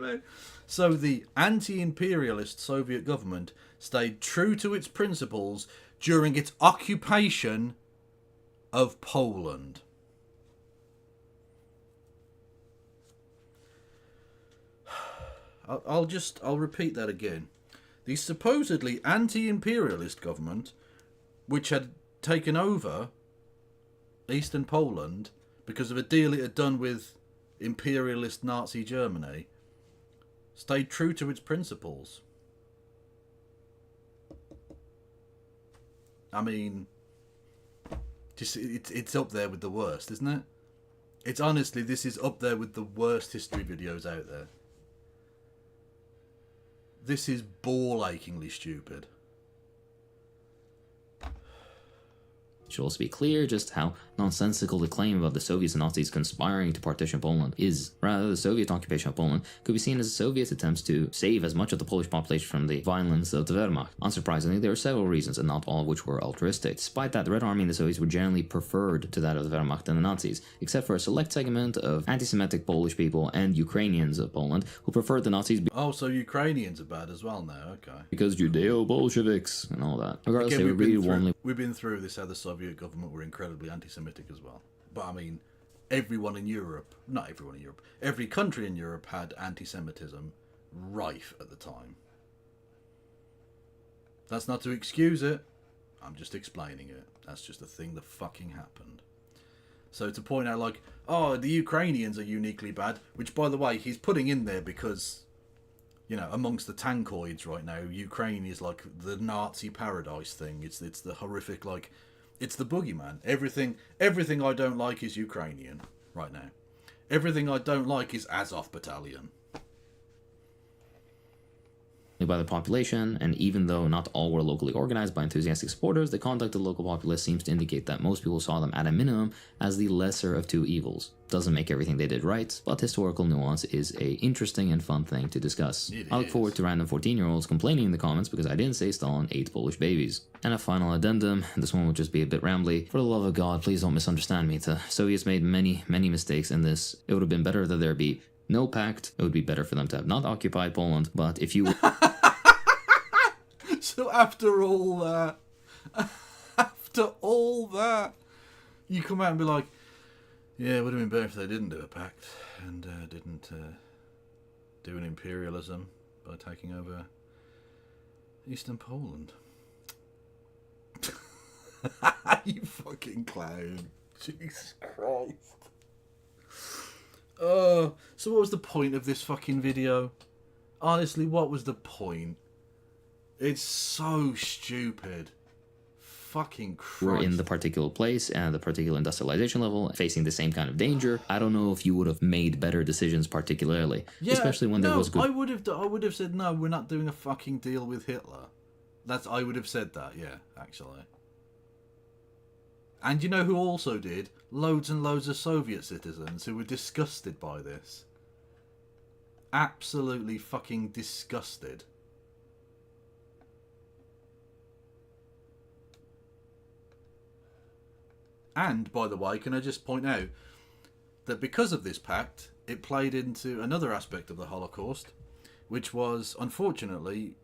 out. So the anti-imperialist Soviet government stayed true to its principles during its occupation of Poland. I'll repeat that again. The supposedly anti-imperialist government, which had taken over Eastern Poland because of a deal it had done with imperialist Nazi Germany, stayed true to its principles. I mean, just it's up there with the worst, isn't it? It's honestly, this is up there with the worst history videos out there. This is ball-achingly stupid. It should also be clear just how nonsensical the claim about the Soviets and Nazis conspiring to partition Poland is. Rather, the Soviet occupation of Poland could be seen as the Soviets' attempts to save as much of the Polish population from the violence of the Wehrmacht. Unsurprisingly, there are several reasons, and not all of which were altruistic. Despite that, the Red Army and the Soviets were generally preferred to that of the Wehrmacht and the Nazis, except for a select segment of anti-Semitic Polish people and Ukrainians of Poland who preferred the Nazis Oh, so Ukrainians are bad as well now, okay. because Judeo-Bolsheviks and all that. Regardless, Again, they were really warmly... we've been through this, how the Soviet government were incredibly anti-Semitic as well. But I mean, everyone in Europe, not everyone in Europe, every country in Europe had anti-Semitism rife at the time. That's not to excuse it, I'm just explaining it. That's just a thing that fucking happened. So to point out, like, oh, the Ukrainians are uniquely bad, which, by the way, he's putting in there because, you know, amongst the tankoids right now, Ukraine is like the Nazi paradise thing. It's the horrific, like, it's the boogeyman. Everything I don't like is Ukrainian right now. Everything I don't like is Azov Battalion. by the population, and even though not all were locally organized by enthusiastic supporters, the conduct of the local populace seems to indicate that most people saw them at a minimum as the lesser of two evils. Doesn't make everything they did right, but historical nuance is a interesting and fun thing to discuss. I look forward to random 14-year-olds complaining in the comments because I didn't say Stalin ate Polish babies. And a final addendum, this one will just be a bit rambly. For the love of God, please don't misunderstand me. The Soviets made many mistakes in this. It would have been better that there be no pact. It would be better for them to have not occupied Poland, but if you... So after all that, you come out and be like, yeah, it would have been better if they didn't do a pact and didn't do an imperialism by taking over Eastern Poland. You fucking clown. Jesus Christ. So what was the point of this fucking video? Honestly, what was the point? It's so stupid. Fucking Christ. Were in the particular place and the particular industrialization level, facing the same kind of danger. I don't know if you would have made better decisions particularly, especially when there was good... I would have said, no, we're not doing a fucking deal with Hitler. I would have said that, yeah, actually. And you know who also did? Loads and loads of Soviet citizens who were disgusted by this. Absolutely fucking disgusted. And, by the way, can I just point out that because of this pact, it played into another aspect of the Holocaust, which was, unfortunately,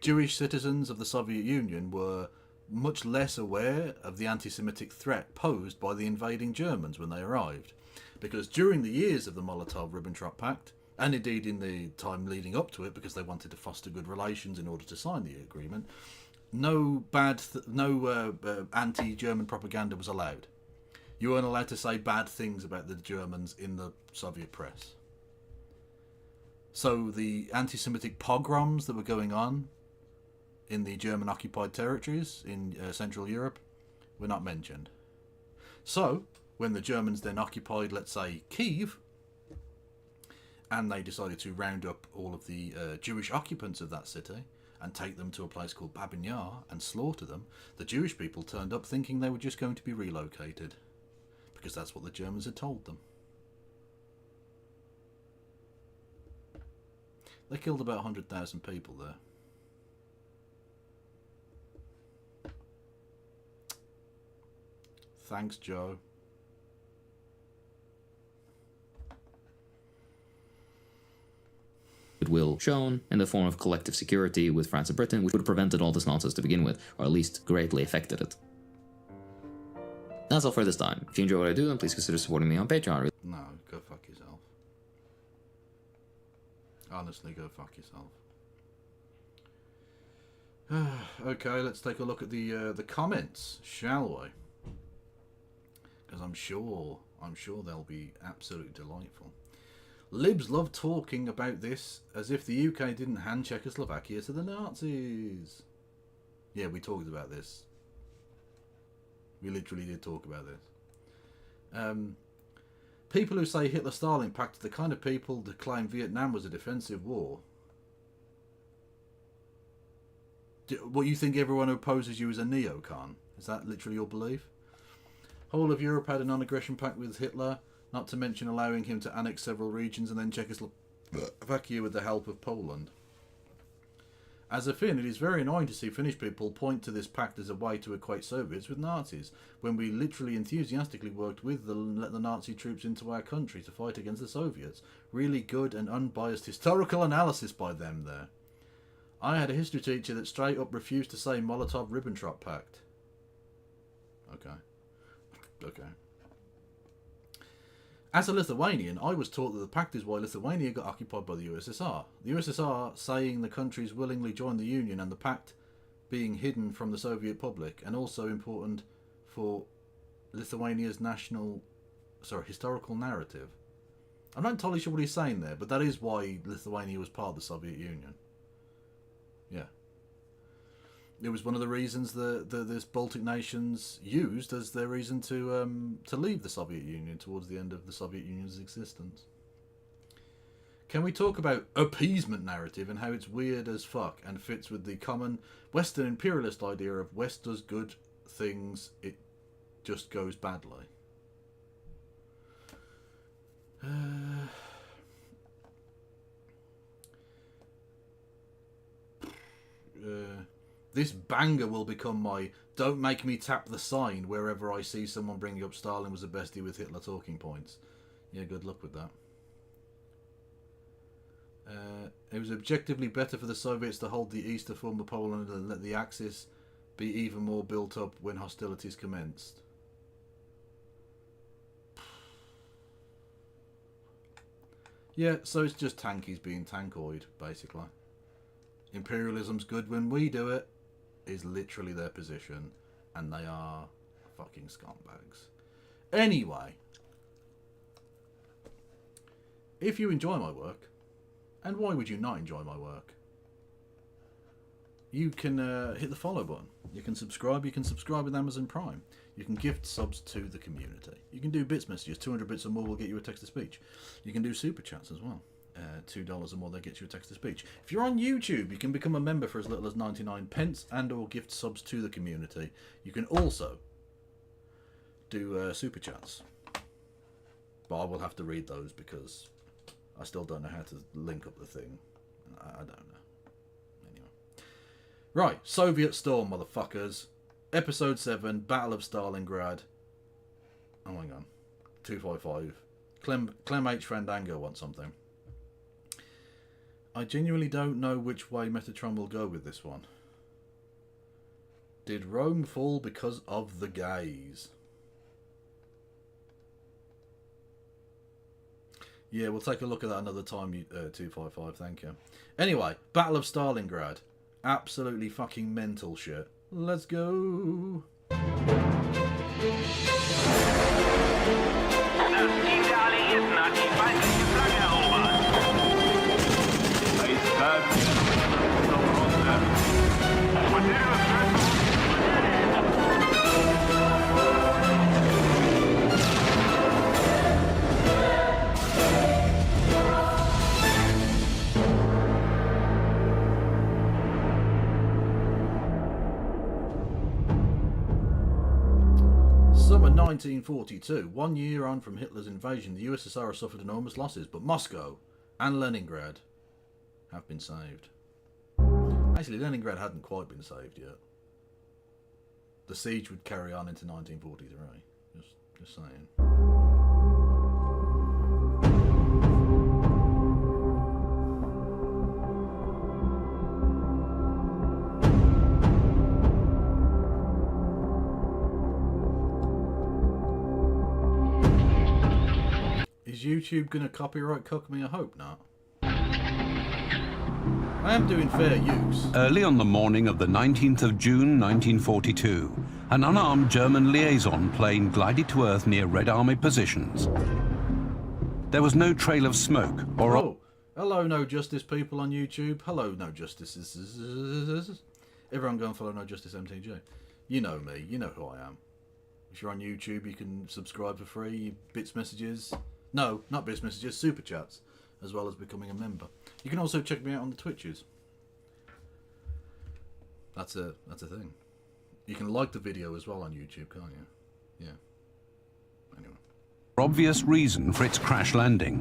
Jewish citizens of the Soviet Union were much less aware of the anti-Semitic threat posed by the invading Germans when they arrived. Because during the years of the Molotov-Ribbentrop Pact, and indeed in the time leading up to it, because they wanted to foster good relations in order to sign the agreement, no anti-German propaganda was allowed. You weren't allowed to say bad things about the Germans in the Soviet press. So the anti-Semitic pogroms that were going on in the German-occupied territories in Central Europe were not mentioned. So, when the Germans then occupied, let's say, Kiev, and they decided to round up all of the Jewish occupants of that city and take them to a place called Babyn Yar and slaughter them, the Jewish people turned up thinking they were just going to be relocated, because that's what the Germans had told them. They killed about 100,000 people there. Thanks, Joe. Goodwill shown in the form of collective security with France and Britain, which would have prevented all this nonsense to begin with, or at least greatly affected it. That's all for this time. If you enjoy what I do, then please consider supporting me on Patreon. No, go fuck yourself. Honestly, go fuck yourself. Okay, let's take a look at the comments, shall we? Because I'm sure they'll be absolutely delightful. Libs love talking about this as if the UK didn't hand Czechoslovakia to the Nazis. Yeah, we talked about this. We literally did talk about this. People who say Hitler-Stalin pact are the kind of people that claim Vietnam was a defensive war. What, you think everyone who opposes you is a neocon? Is that literally your belief? Whole of Europe had a non-aggression pact with Hitler, not to mention allowing him to annex several regions and then Czechoslovakia with the help of Poland. As a Finn, it is very annoying to see Finnish people point to this pact as a way to equate Soviets with Nazis, when we literally enthusiastically worked with let the Nazi troops into our country to fight against the Soviets. Really good and unbiased historical analysis by them there. I had a history teacher that straight up refused to say Molotov-Ribbentrop Pact. Okay. As a Lithuanian, I was taught that the pact is why Lithuania got occupied by the USSR. The USSR saying the countries willingly joined the Union and the pact being hidden from the Soviet public, and also important for Lithuania's historical narrative. I'm not entirely sure what he's saying there, but that is why Lithuania was part of the Soviet Union. Yeah. It was one of the reasons this Baltic nations used as their reason to leave the Soviet Union towards the end of the Soviet Union's existence. Can we talk about appeasement narrative and how it's weird as fuck and fits with the common Western imperialist idea of West does good things, it just goes badly? This banger will become my "don't make me tap the sign" wherever I see someone bringing up Stalin was a bestie with Hitler talking points. Yeah, good luck with that. It was objectively better for the Soviets to hold the east to former Poland and let the Axis be even more built up when hostilities commenced. Yeah, so it's just tankies being tankoid, basically. Imperialism's good when we do it, is literally their position, and they are fucking scumbags. Anyway, if you enjoy my work, and why would you not enjoy my work, you can hit the follow button. You can subscribe with Amazon Prime. You can gift subs to the community. You can do bits messages. 200 bits or more will get you a text-to-speech. You can do super chats as well. $2 or more, that gets you a text-to-speech. If you're on YouTube, you can become a member for as little as 99p and or gift subs to the community. You can also do super chats. But I will have to read those because I still don't know how to link up the thing. I don't know. Anyway. Right, Soviet Storm, motherfuckers. Episode 7, Battle of Stalingrad. Oh, hang on. 255. Clem H. Fandango wants something. I genuinely don't know which way Metatron will go with this one. Did Rome fall because of the gays? Yeah, we'll take a look at that another time, 255, thank you. Anyway, Battle of Stalingrad. Absolutely fucking mental shit. Let's go! Summer 1942, 1 year on from Hitler's invasion, the USSR has suffered enormous losses, but Moscow and Leningrad have been saved. Actually, Leningrad hadn't quite been saved yet. The siege would carry on into 1943. Just saying. Is YouTube gonna copyright cuck me? I hope not. I am doing fair use. Early on the morning of the 19th of June 1942, an unarmed German liaison plane glided to Earth near Red Army positions. There was no trail of smoke or... Oh, hello No Justice people on YouTube. Hello No Justices. Everyone go and follow No Justice MTG. You know me, you know who I am. If you're on YouTube, you can subscribe for free, bits messages. No, not bits messages, super chats, as well as becoming a member. You can also check me out on the Twitches. That's a thing. You can like the video as well on YouTube, can't you? Yeah. Anyway. Obvious reason for its crash landing.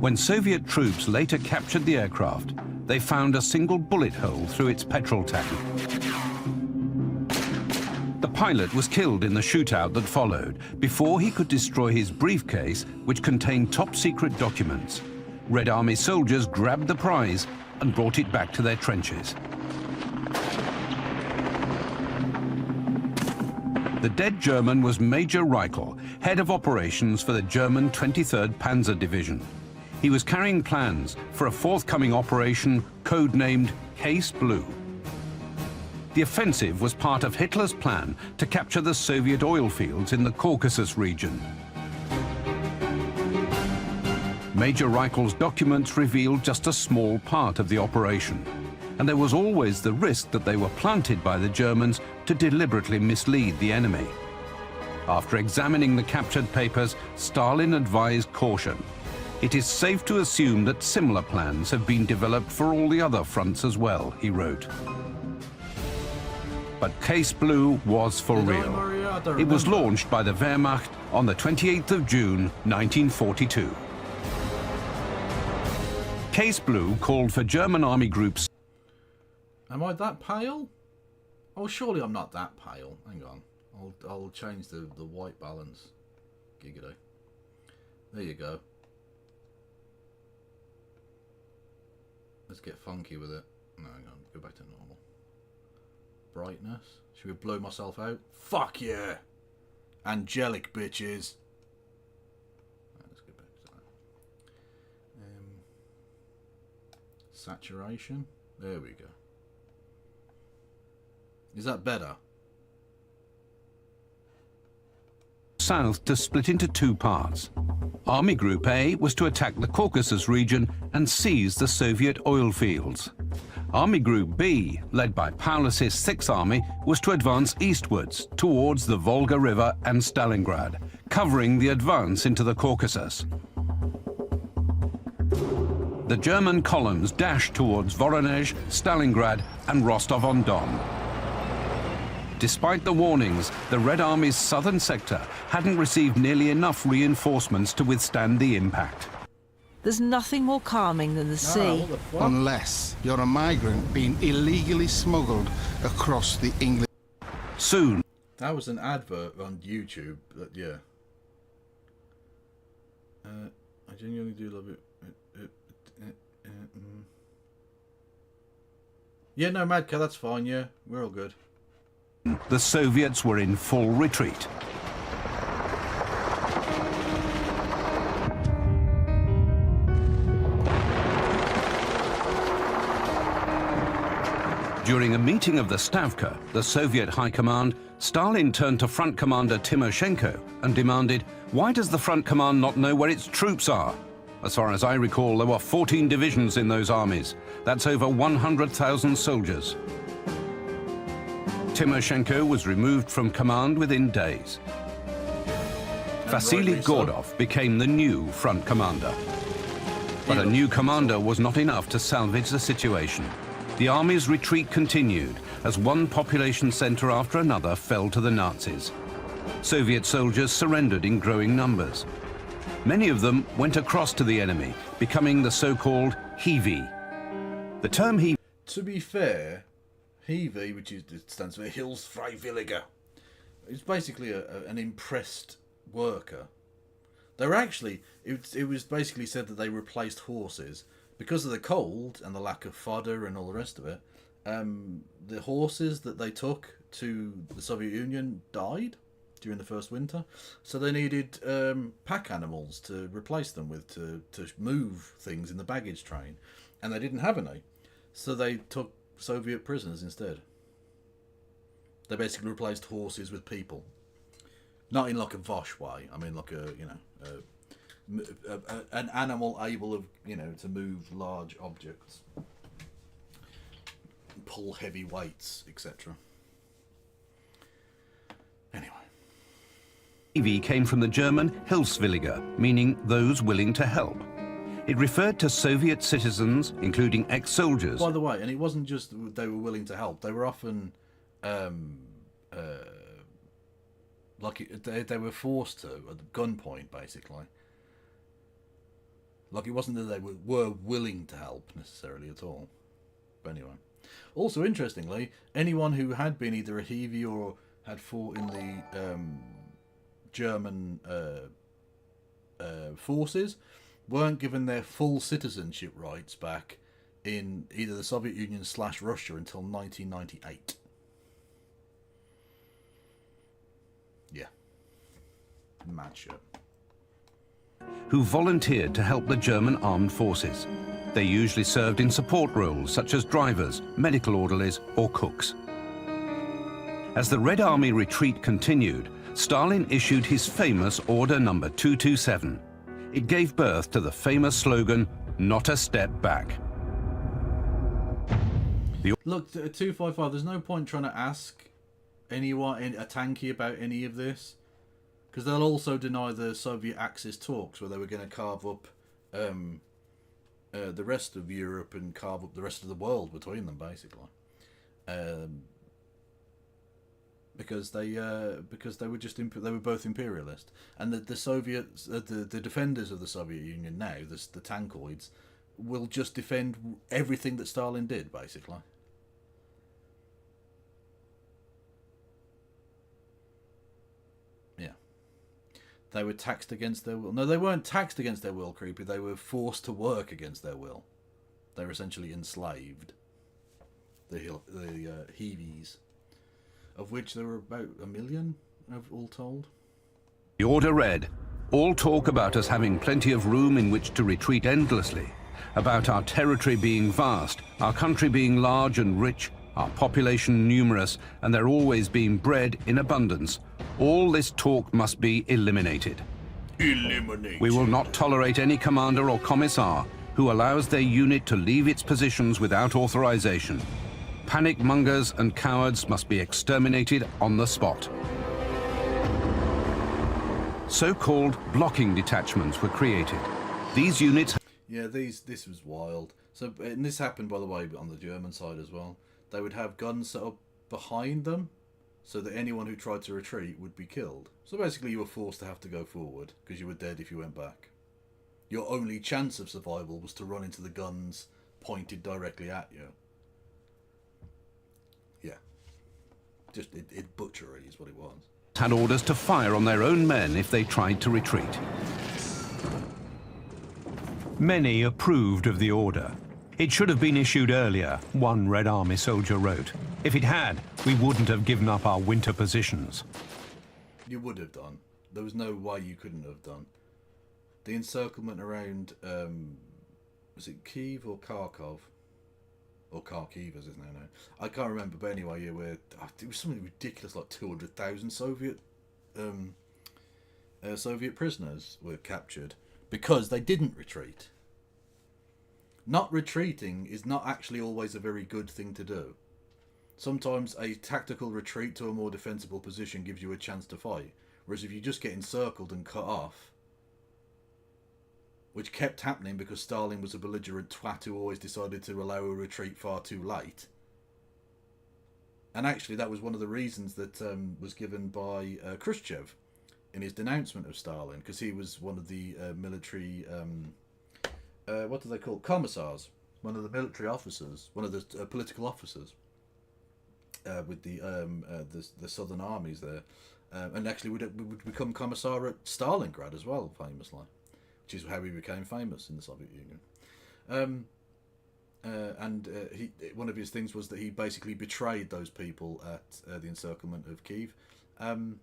When Soviet troops later captured the aircraft, they found a single bullet hole through its petrol tank. The pilot was killed in the shootout that followed before he could destroy his briefcase, which contained top-secret documents. Red Army soldiers grabbed the prize and brought it back to their trenches. The dead German was Major Reichel, head of operations for the German 23rd Panzer Division. He was carrying plans for a forthcoming operation codenamed Case Blue. The offensive was part of Hitler's plan to capture the Soviet oil fields in the Caucasus region. Major Reichel's documents revealed just a small part of the operation, and there was always the risk that they were planted by the Germans to deliberately mislead the enemy. After examining the captured papers, Stalin advised caution. It is safe to assume that similar plans have been developed for all the other fronts as well, he wrote. But Case Blue was for real. It was launched by the Wehrmacht on the 28th of June, 1942. Case Blue called for German army groups. Am I that pale? Oh, surely I'm not that pale. Hang on. I'll change the white balance. Giggity. There you go. Let's get funky with it. No, hang on. Go back to normal. Brightness. Should we blow myself out? Fuck yeah! Angelic bitches. Right, let's get back to that. Saturation. There we go. Is that better? South to split into two parts. Army Group A was to attack the Caucasus region and seize the Soviet oil fields. Army Group B, led by Paulus's Sixth Army, was to advance eastwards towards the Volga River and Stalingrad, covering the advance into the Caucasus. The German columns dashed towards Voronezh, Stalingrad and Rostov-on-Don. Despite the warnings, the Red Army's southern sector hadn't received nearly enough reinforcements to withstand the impact. There's nothing more calming than the sea. Unless you're a migrant being illegally smuggled across the English... Soon. That was an advert on YouTube, but yeah. I genuinely do love it. Yeah, no, Madka, that's fine, yeah. We're all good. The Soviets were in full retreat. During a meeting of the Stavka, the Soviet High Command, Stalin turned to Front Commander Timoshenko and demanded, "Why does the Front Command not know where its troops are?" As far as I recall, there were 14 divisions in those armies. That's over 100,000 soldiers. Timoshenko was removed from command within days. Vasily Gordov became the new front commander. But a new commander was not enough to salvage the situation. The army's retreat continued as one population center after another fell to the Nazis. Soviet soldiers surrendered in growing numbers. Many of them went across to the enemy, becoming the so-called Hiwi. The term Hiwi... To be fair, Hiwi, which stands for Hilfsfreiwilliger, is basically an impressed worker. They were actually, it was basically said that they replaced horses. Because of the cold and the lack of fodder and all the rest of it, the horses that they took to the Soviet Union died during the first winter. So they needed pack animals to replace them with, to move things in the baggage train. And they didn't have any. So they took Soviet prisoners instead. They basically replaced horses with people. Not in like a Vosh way. I mean like a, you know, an animal able of, you know, to move large objects, pull heavy weights, etc. Anyway. Hiwi came from the German Hilfswilliger, meaning those willing to help. It referred to Soviet citizens, including ex-soldiers. By the way, and it wasn't just they were willing to help. They were often Like, they were forced to, at gunpoint, basically. Like, it wasn't that they were willing to help, necessarily, at all. But anyway. Also, interestingly, anyone who had been either a Heavy or had fought in the German forces weren't given their full citizenship rights back in either the Soviet Union / Russia until 1998. Yeah. Mad shit. Who volunteered to help the German armed forces. They usually served in support roles such as drivers, medical orderlies, or cooks. As the Red Army retreat continued, Stalin issued his famous Order Number 227. It gave birth to the famous slogan, "Not a step back." Look, 255, there's no point trying to ask anyone, a tankie, about any of this. Because they'll also deny the Soviet Axis talks where they were going to carve up the rest of Europe and carve up the rest of the world between them, basically. Because they were just they were both imperialist, and the Soviets, the defenders of the Soviet Union now, the tankoids, will just defend everything that Stalin did, basically. Yeah. They were taxed against their will. No, they weren't taxed against their will, creepy. They were forced to work against their will. They were essentially enslaved. The Heavies, of which there were about 1 million, all told. The order read, "All talk about us having plenty of room in which to retreat endlessly, about our territory being vast, our country being large and rich, our population numerous, and there always being bread in abundance. All this talk must be eliminated. Eliminate. We will not tolerate any commander or commissar who allows their unit to leave its positions without authorization. Panic mongers and cowards must be exterminated on the spot." So-called blocking detachments were created. These units... Yeah, this was wild. So, and this happened, by the way, on the German side as well. They would have guns set up behind them, so that anyone who tried to retreat would be killed. So basically you were forced to have to go forward, because you were dead if you went back. Your only chance of survival was to run into the guns pointed directly at you. Yeah. Just, it butchery is what it was. Had orders to fire on their own men if they tried to retreat. Many approved of the order. "It should have been issued earlier," one Red Army soldier wrote. "If it had, we wouldn't have given up our winter positions." You would have done. There was no way you couldn't have done. The encirclement around, was it Kiev or Kharkov? Or Kharkiv as it's now known. I can't remember, but anyway, yeah, it was something ridiculous, like 200,000 Soviet prisoners were captured because they didn't retreat. Not retreating is not actually always a very good thing to do. Sometimes a tactical retreat to a more defensible position gives you a chance to fight, whereas if you just get encircled and cut off, which kept happening because Stalin was a belligerent twat who always decided to allow a retreat far too late. And actually that was one of the reasons that was given by Khrushchev in his denouncement of Stalin, because he was one of the military, what do they call it? Commissars, one of the military officers, one of the political officers with the southern armies there, and actually would become commissar at Stalingrad as well, famously. Which is how he became famous in the Soviet Union. One of his things was that he basically betrayed those people at the encirclement of Kiev to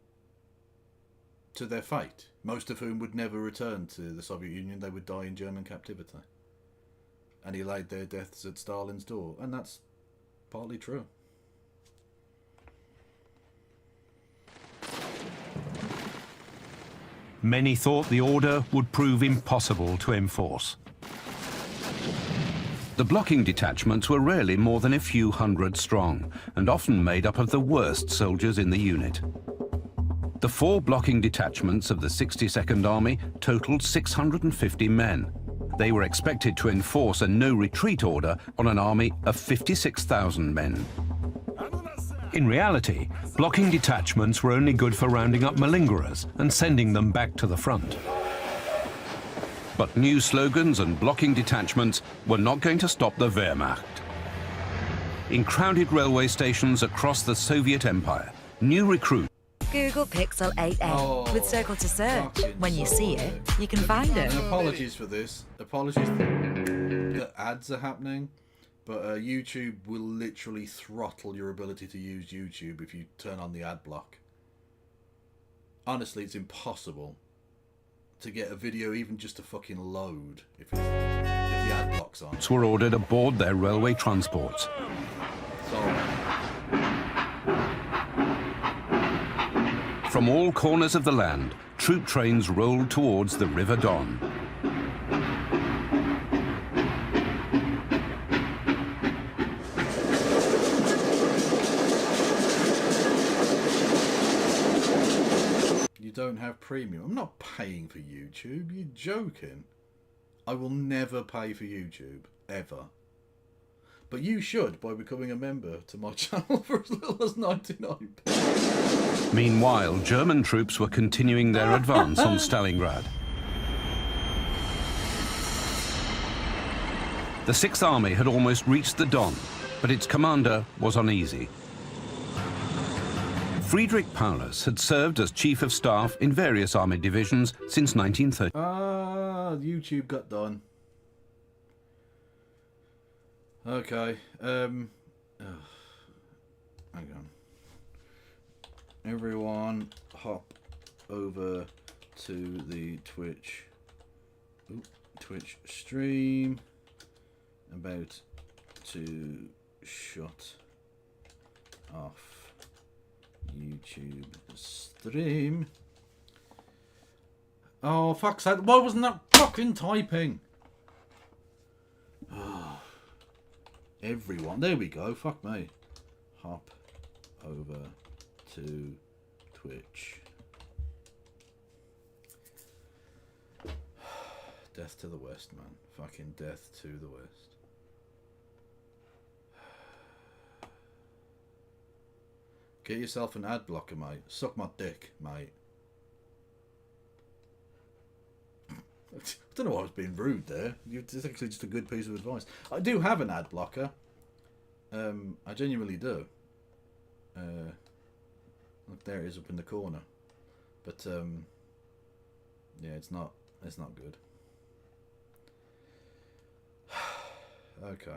their fate, most of whom would never return to the Soviet Union. They would die in German captivity. And he laid their deaths at Stalin's door, and that's partly true. Many thought the order would prove impossible to enforce. The blocking detachments were rarely more than a few hundred strong, and often made up of the worst soldiers in the unit. The 4 blocking detachments of the 62nd Army totaled 650 men. They were expected to enforce a no-retreat order on an army of 56,000 men. In reality, blocking detachments were only good for rounding up malingerers and sending them back to the front. But new slogans and blocking detachments were not going to stop the Wehrmacht. In crowded railway stations across the Soviet Empire, new recruits Google Pixel 8a with Circle to Search. When you see it, you can find it. And apologies for this. Apologies that ads are happening. But YouTube will literally throttle your ability to use YouTube if you turn on the ad block. Honestly, it's impossible to get a video even just to fucking load if the ad block's on. were ordered aboard their railway transports. From all corners of the land, troop trains rolled towards the River Don. You don't have premium. I'm not paying for YouTube. You're joking. I will never pay for YouTube, ever. But you should by becoming a member to my channel for as little as 99p. Meanwhile, German troops were continuing their advance on Stalingrad. The Sixth Army had almost reached the Don, but its commander was uneasy. Friedrich Paulus had served as Chief of Staff in various army divisions since 1930. YouTube got done. Okay, hang on. Everyone hop over to the Twitch stream. About to shut off YouTube stream. Oh, fuck's sake. Why wasn't that fucking typing? Oh. Everyone. There we go. Fuck me. Hop over to Twitch. Death to the West, man. Fucking death to the West. Get yourself an ad blocker, mate. Suck my dick, mate. I don't know why I was being rude there. It's actually just a good piece of advice. I do have an ad blocker. I genuinely do. Look, there it is up in the corner. But yeah, it's not good. Okay.